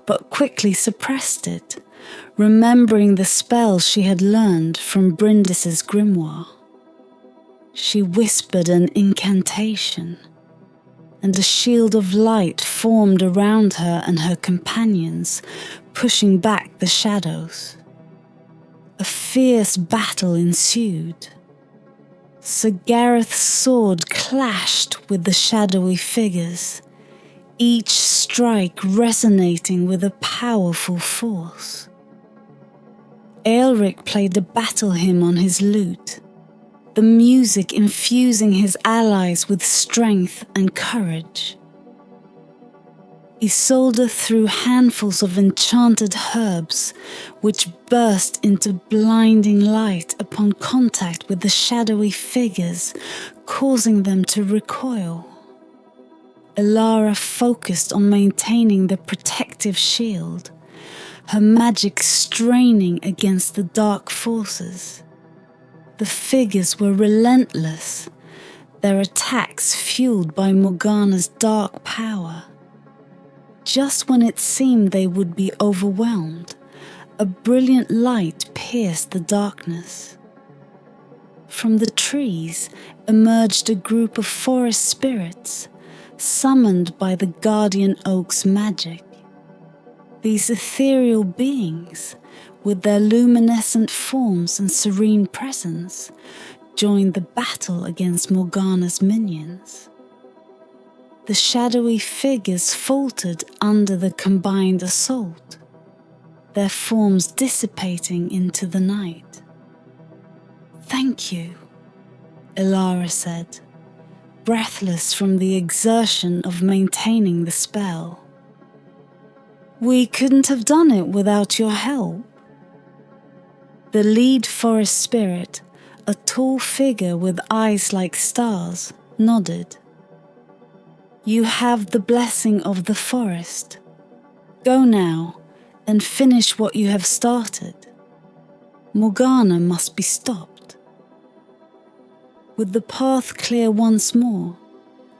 S1: but quickly suppressed it, remembering the spells she had learned from Brindis's grimoire. She whispered an incantation, and a shield of light formed around her and her companions, pushing back the shadows. A fierce battle ensued. Sir Gareth's sword clashed with the shadowy figures, each strike resonating with a powerful force. Aelric played a battle hymn on his lute, the music infusing his allies with strength and courage. Isolde threw handfuls of enchanted herbs, which burst into blinding light upon contact with the shadowy figures, causing them to recoil. Elara focused on maintaining the protective shield, her magic straining against the dark forces. The figures were relentless, their attacks fueled by Morgana's dark power. Just when it seemed they would be overwhelmed, a brilliant light pierced the darkness. From the trees emerged a group of forest spirits, summoned by the guardian oak's magic. These ethereal beings, with their luminescent forms and serene presence, joined the battle against Morgana's minions. The shadowy figures faltered under the combined assault, their forms dissipating into the night. "Thank you," Elara said, breathless from the exertion of maintaining the spell. "We couldn't have done it without your help." The lead forest spirit, a tall figure with eyes like stars, nodded. "You have the blessing of the forest. Go now and finish what you have started. Morgana must be stopped." With the path clear once more,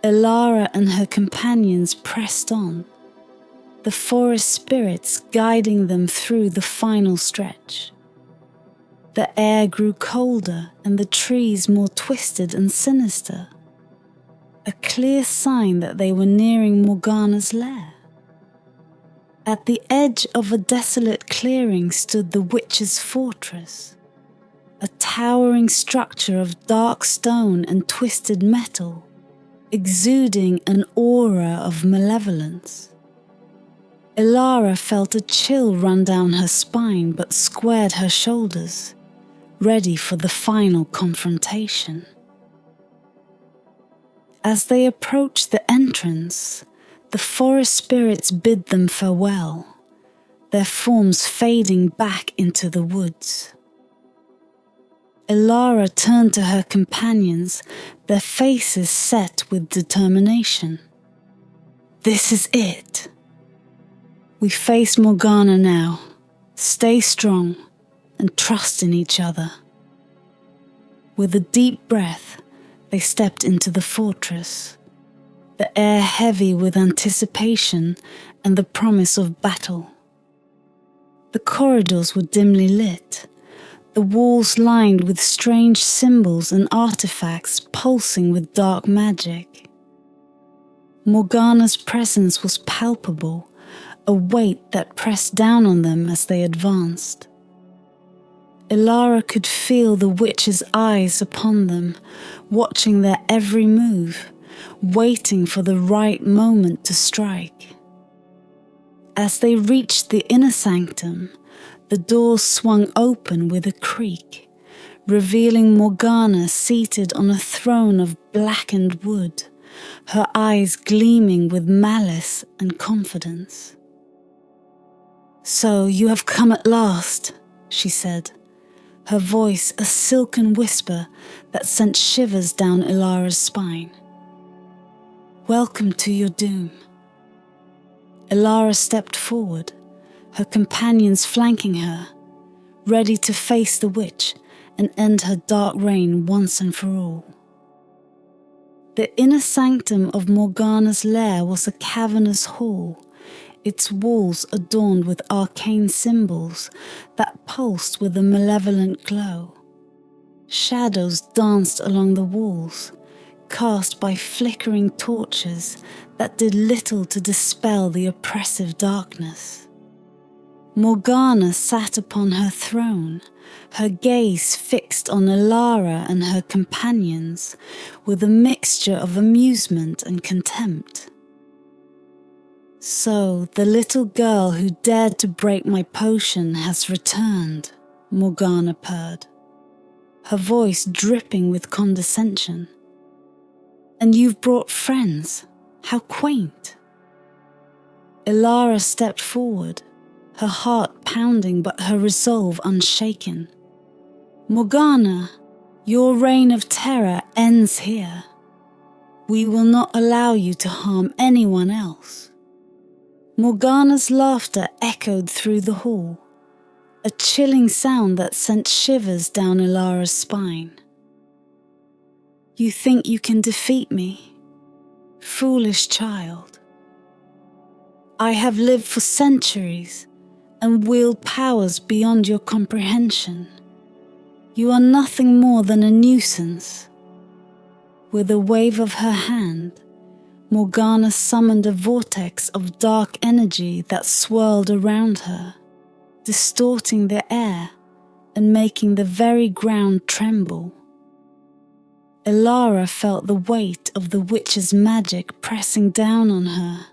S1: Elara and her companions pressed on, the forest spirits guiding them through the final stretch. The air grew colder and the trees more twisted and sinister, a clear sign that they were nearing Morgana's lair. At the edge of a desolate clearing stood the witch's fortress, a towering structure of dark stone and twisted metal, exuding an aura of malevolence. Elara felt a chill run down her spine but squared her shoulders, ready for the final confrontation. As they approached the entrance, the forest spirits bid them farewell, their forms fading back into the woods. Elara turned to her companions, their faces set with determination. "This is it. We face Morgana now. Stay strong and trust in each other." With a deep breath, they stepped into the fortress, the air heavy with anticipation and the promise of battle. The corridors were dimly lit, the walls lined with strange symbols and artifacts pulsing with dark magic. Morgana's presence was palpable, a weight that pressed down on them as they advanced. Elara could feel the witch's eyes upon them, watching their every move, waiting for the right moment to strike. As they reached the inner sanctum, The door swung open with a creak, revealing Morgana seated on a throne of blackened wood, her eyes gleaming with malice and confidence. "So you have come at last," she said, her voice a silken whisper that sent shivers down Ilara's spine. "Welcome to your doom." Ilara stepped forward, her companions flanking her, ready to face the witch and end her dark reign once and for all. The inner sanctum of Morgana's lair was a cavernous hall, its walls adorned with arcane symbols that pulsed with a malevolent glow. Shadows danced along the walls, cast by flickering torches that did little to dispel the oppressive darkness. Morgana sat upon her throne, her gaze fixed on Ilara and her companions with a mixture of amusement and contempt. "So the little girl who dared to break my potion has returned," Morgana purred, her voice dripping with condescension. "And you've brought friends. How quaint." Ilara stepped forward, her heart pounding but her resolve unshaken. "Morgana, your reign of terror ends here. We will not allow you to harm anyone else." Morgana's laughter echoed through the hall, a chilling sound that sent shivers down Ilara's spine. "You think you can defeat me? Foolish child. I have lived for centuries and wield powers beyond your comprehension. You are nothing more than a nuisance." With a wave of her hand, Morgana summoned a vortex of dark energy that swirled around her, distorting the air and making the very ground tremble. Ilara felt the weight of the witch's magic pressing down on her,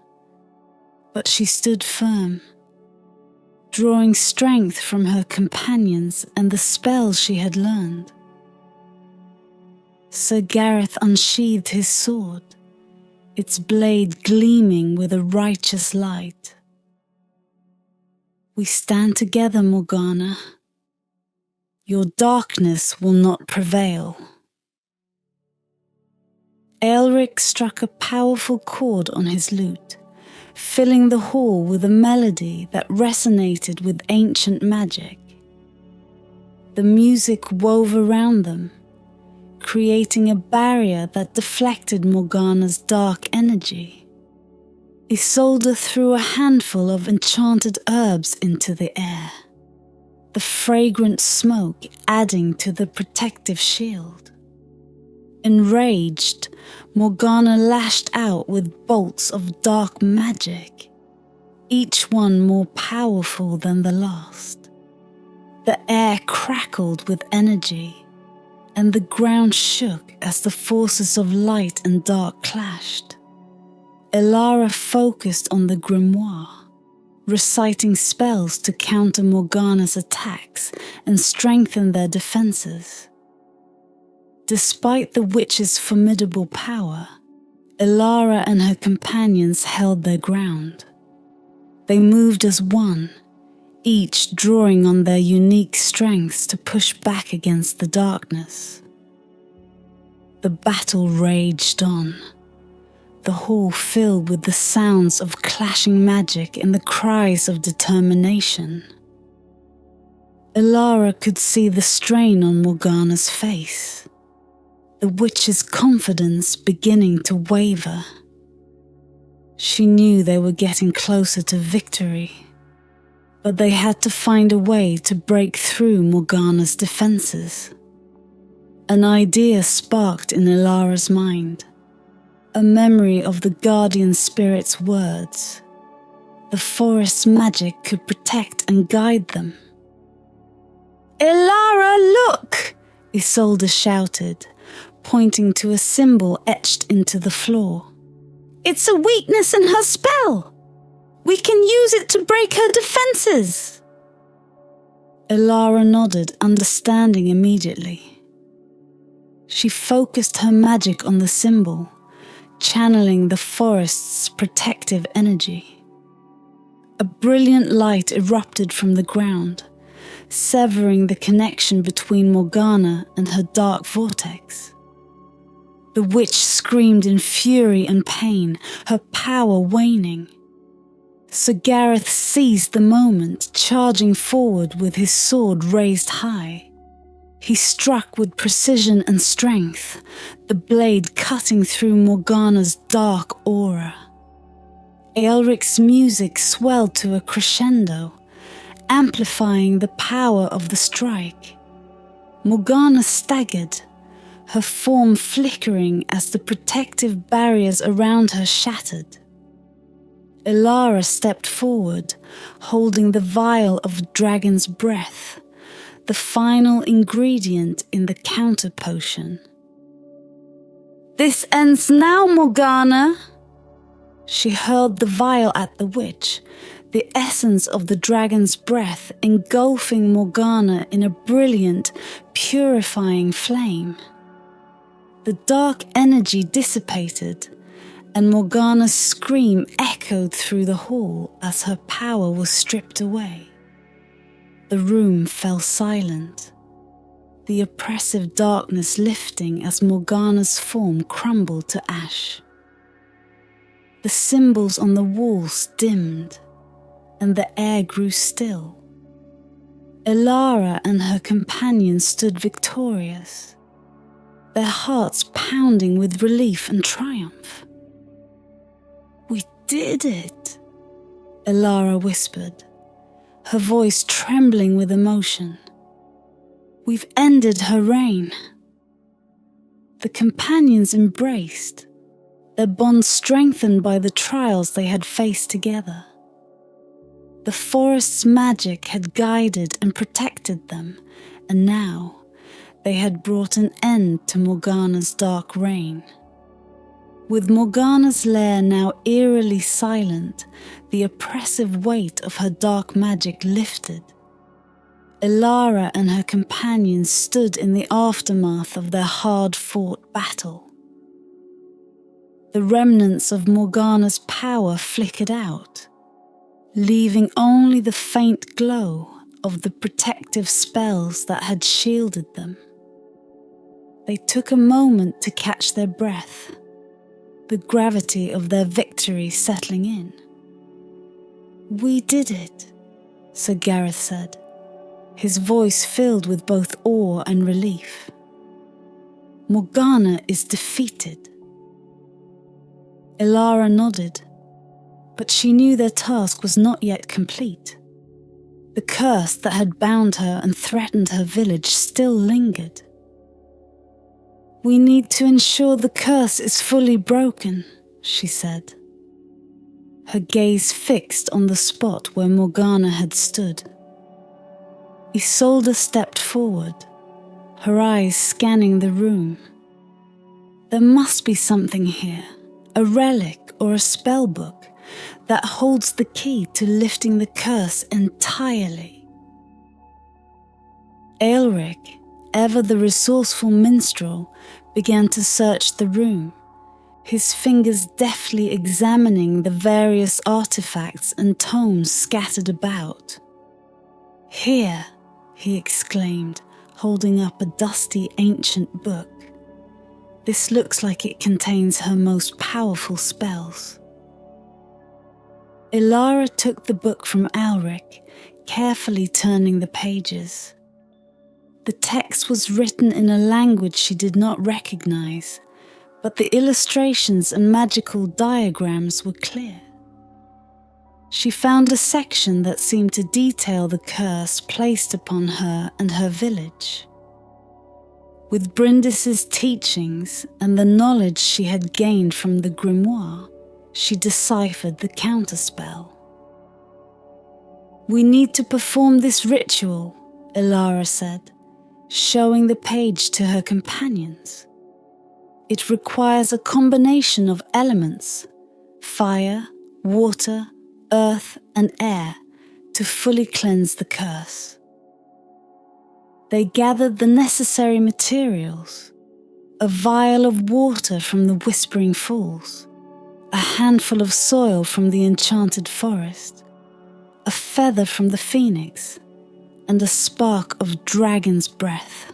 S1: but she stood firm, drawing strength from her companions and the spells she had learned. Sir Gareth unsheathed his sword, its blade gleaming with a righteous light. "We stand together, Morgana. Your darkness will not prevail." Aelric struck a powerful chord on his lute, filling the hall with a melody that resonated with ancient magic. The music wove around them, creating a barrier that deflected Morgana's dark energy. Isolde threw a handful of enchanted herbs into the air, the fragrant smoke adding to the protective shield. Enraged, Morgana lashed out with bolts of dark magic, each one more powerful than the last. The air crackled with energy, and the ground shook as the forces of light and dark clashed. Ilara focused on the grimoire, reciting spells to counter Morgana's attacks and strengthen their defenses. Despite the witch's formidable power, Ilara and her companions held their ground. They moved as one, each drawing on their unique strengths to push back against the darkness. The battle raged on, the hall filled with the sounds of clashing magic and the cries of determination. Ilara could see the strain on Morgana's face, the witch's confidence beginning to waver. She knew they were getting closer to victory, but they had to find a way to break through Morgana's defenses. An idea sparked in Ilara's mind, a memory of the guardian spirit's words. The forest's magic could protect and guide them. "Ilara, look!" Isolde shouted, pointing to a symbol etched into the floor. "It's a weakness in her spell! We can use it to break her defenses!" Elara nodded, understanding immediately. She focused her magic on the symbol, channeling the forest's protective energy. A brilliant light erupted from the ground, severing the connection between Morgana and her dark vortex. The witch screamed in fury and pain, her power waning. Sir Gareth seized the moment, charging forward with his sword raised high. He struck with precision and strength, the blade cutting through Morgana's dark aura. Aelric's music swelled to a crescendo, amplifying the power of the strike. Morgana staggered, her form flickering as the protective barriers around her shattered. Elara stepped forward, holding the vial of dragon's breath, the final ingredient in the counter potion. "This ends now, Morgana!" She hurled the vial at the witch, the essence of the dragon's breath engulfing Morgana in a brilliant, purifying flame. The dark energy dissipated, and Morgana's scream echoed through the hall as her power was stripped away. The room fell silent, the oppressive darkness lifting as Morgana's form crumbled to ash. The symbols on the walls dimmed, and the air grew still. Elara and her companion stood victorious, their hearts pounding with relief and triumph. "We did it," Elara whispered, her voice trembling with emotion. "We've ended her reign." The companions embraced, their bond strengthened by the trials they had faced together. The forest's magic had guided and protected them, and now they had brought an end to Morgana's dark reign. With Morgana's lair now eerily silent, the oppressive weight of her dark magic lifted. Elara and her companions stood in the aftermath of their hard-fought battle. The remnants of Morgana's power flickered out, leaving only the faint glow of the protective spells that had shielded them. They took a moment to catch their breath, the gravity of their victory settling in. "We did it," Sir Gareth said, his voice filled with both awe and relief. "Morgana is defeated." Elara nodded, but she knew their task was not yet complete. The curse that had bound her and threatened her village still lingered. "We need to ensure the curse is fully broken," she said, her gaze fixed on the spot where Morgana had stood. Isolde stepped forward, her eyes scanning the room. There must be something here, a relic or a spellbook, that holds the key to lifting the curse entirely. Aelric, ever the resourceful minstrel, began to search the room, his fingers deftly examining the various artifacts and tomes scattered about. "Here," he exclaimed, holding up a dusty ancient book. "This looks like it contains her most powerful spells." Elara took the book from Aelric, carefully turning the pages. The text was written in a language she did not recognize, but the illustrations and magical diagrams were clear. She found a section that seemed to detail the curse placed upon her and her village. With Brindis's teachings and the knowledge she had gained from the grimoire, she deciphered the counterspell. "We need to perform this ritual," Elara said, showing the page to her companions. "It requires a combination of elements, fire, water, earth and air, to fully cleanse the curse." They gathered the necessary materials: a vial of water from the Whispering Falls, a handful of soil from the enchanted forest, a feather from the phoenix, and a spark of dragon's breath.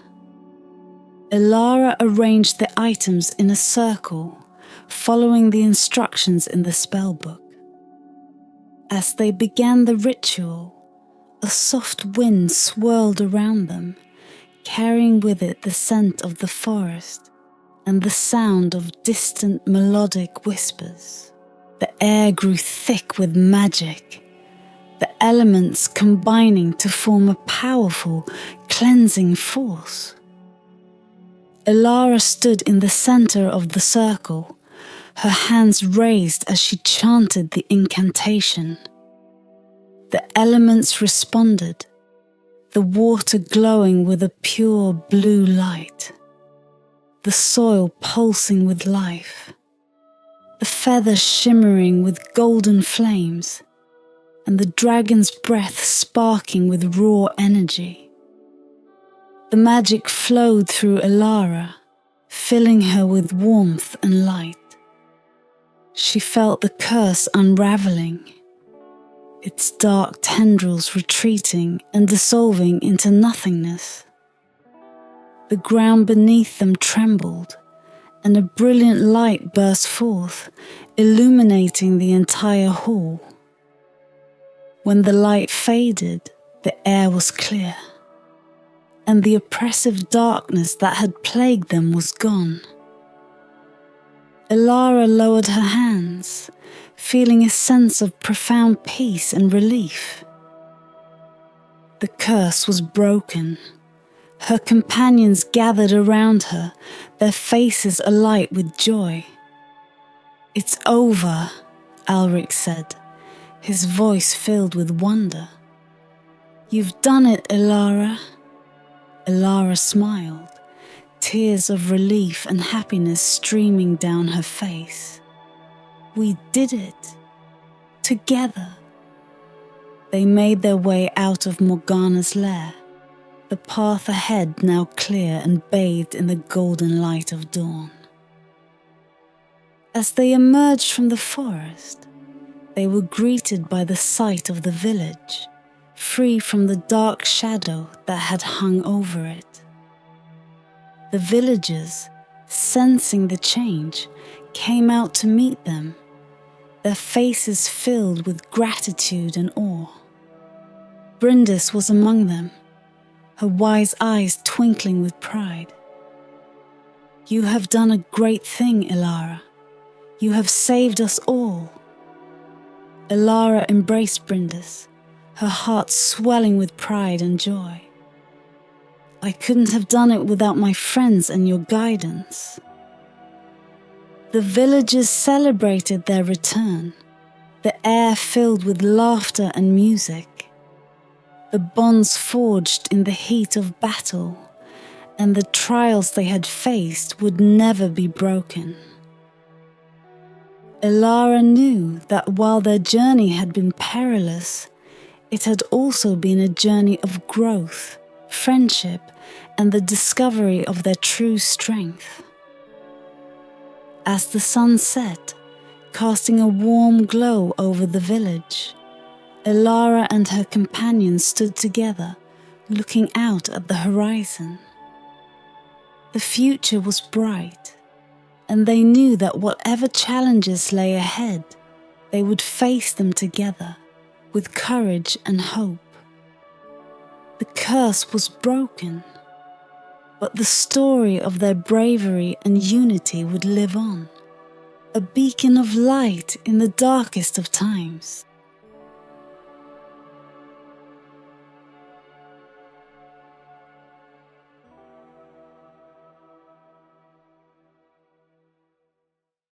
S1: Elara arranged the items in a circle, following the instructions in the spellbook. As they began the ritual, a soft wind swirled around them, carrying with it the scent of the forest and the sound of distant melodic whispers. The air grew thick with magic, the elements combining to form a powerful, cleansing force. Elara stood in the center of the circle, her hands raised as she chanted the incantation. The elements responded, the water glowing with a pure blue light, the soil pulsing with life, the feathers shimmering with golden flames, and the dragon's breath sparking with raw energy. The magic flowed through Elara, filling her with warmth and light. She felt the curse unraveling, its dark tendrils retreating and dissolving into nothingness. The ground beneath them trembled, and a brilliant light burst forth, illuminating the entire hall. When the light faded, the air was clear, and the oppressive darkness that had plagued them was gone. Elara lowered her hands, feeling a sense of profound peace and relief. The curse was broken. Her companions gathered around her, their faces alight with joy. "It's over," Alric said, his voice filled with wonder. "You've done it, Elara." Elara smiled, tears of relief and happiness streaming down her face. "We did it. Together." They made their way out of Morgana's lair, the path ahead now clear and bathed in the golden light of dawn. As they emerged from the forest, they were greeted by the sight of the village, free from the dark shadow that had hung over it. The villagers, sensing the change, came out to meet them, their faces filled with gratitude and awe. Brindis was among them, her wise eyes twinkling with pride. "You have done a great thing, Elara. You have saved us all." Elara embraced Brindis, her heart swelling with pride and joy. "I couldn't have done it without my friends and your guidance." The villagers celebrated their return, the air filled with laughter and music. The bonds forged in the heat of battle, and the trials they had faced would never be broken. Elara knew that while their journey had been perilous, it had also been a journey of growth, friendship, and the discovery of their true strength. As the sun set, casting a warm glow over the village, Elara and her companions stood together, looking out at the horizon. The future was bright, and they knew that whatever challenges lay ahead, they would face them together, with courage and hope. The curse was broken, but the story of their bravery and unity would live on, a beacon of light in the darkest of times.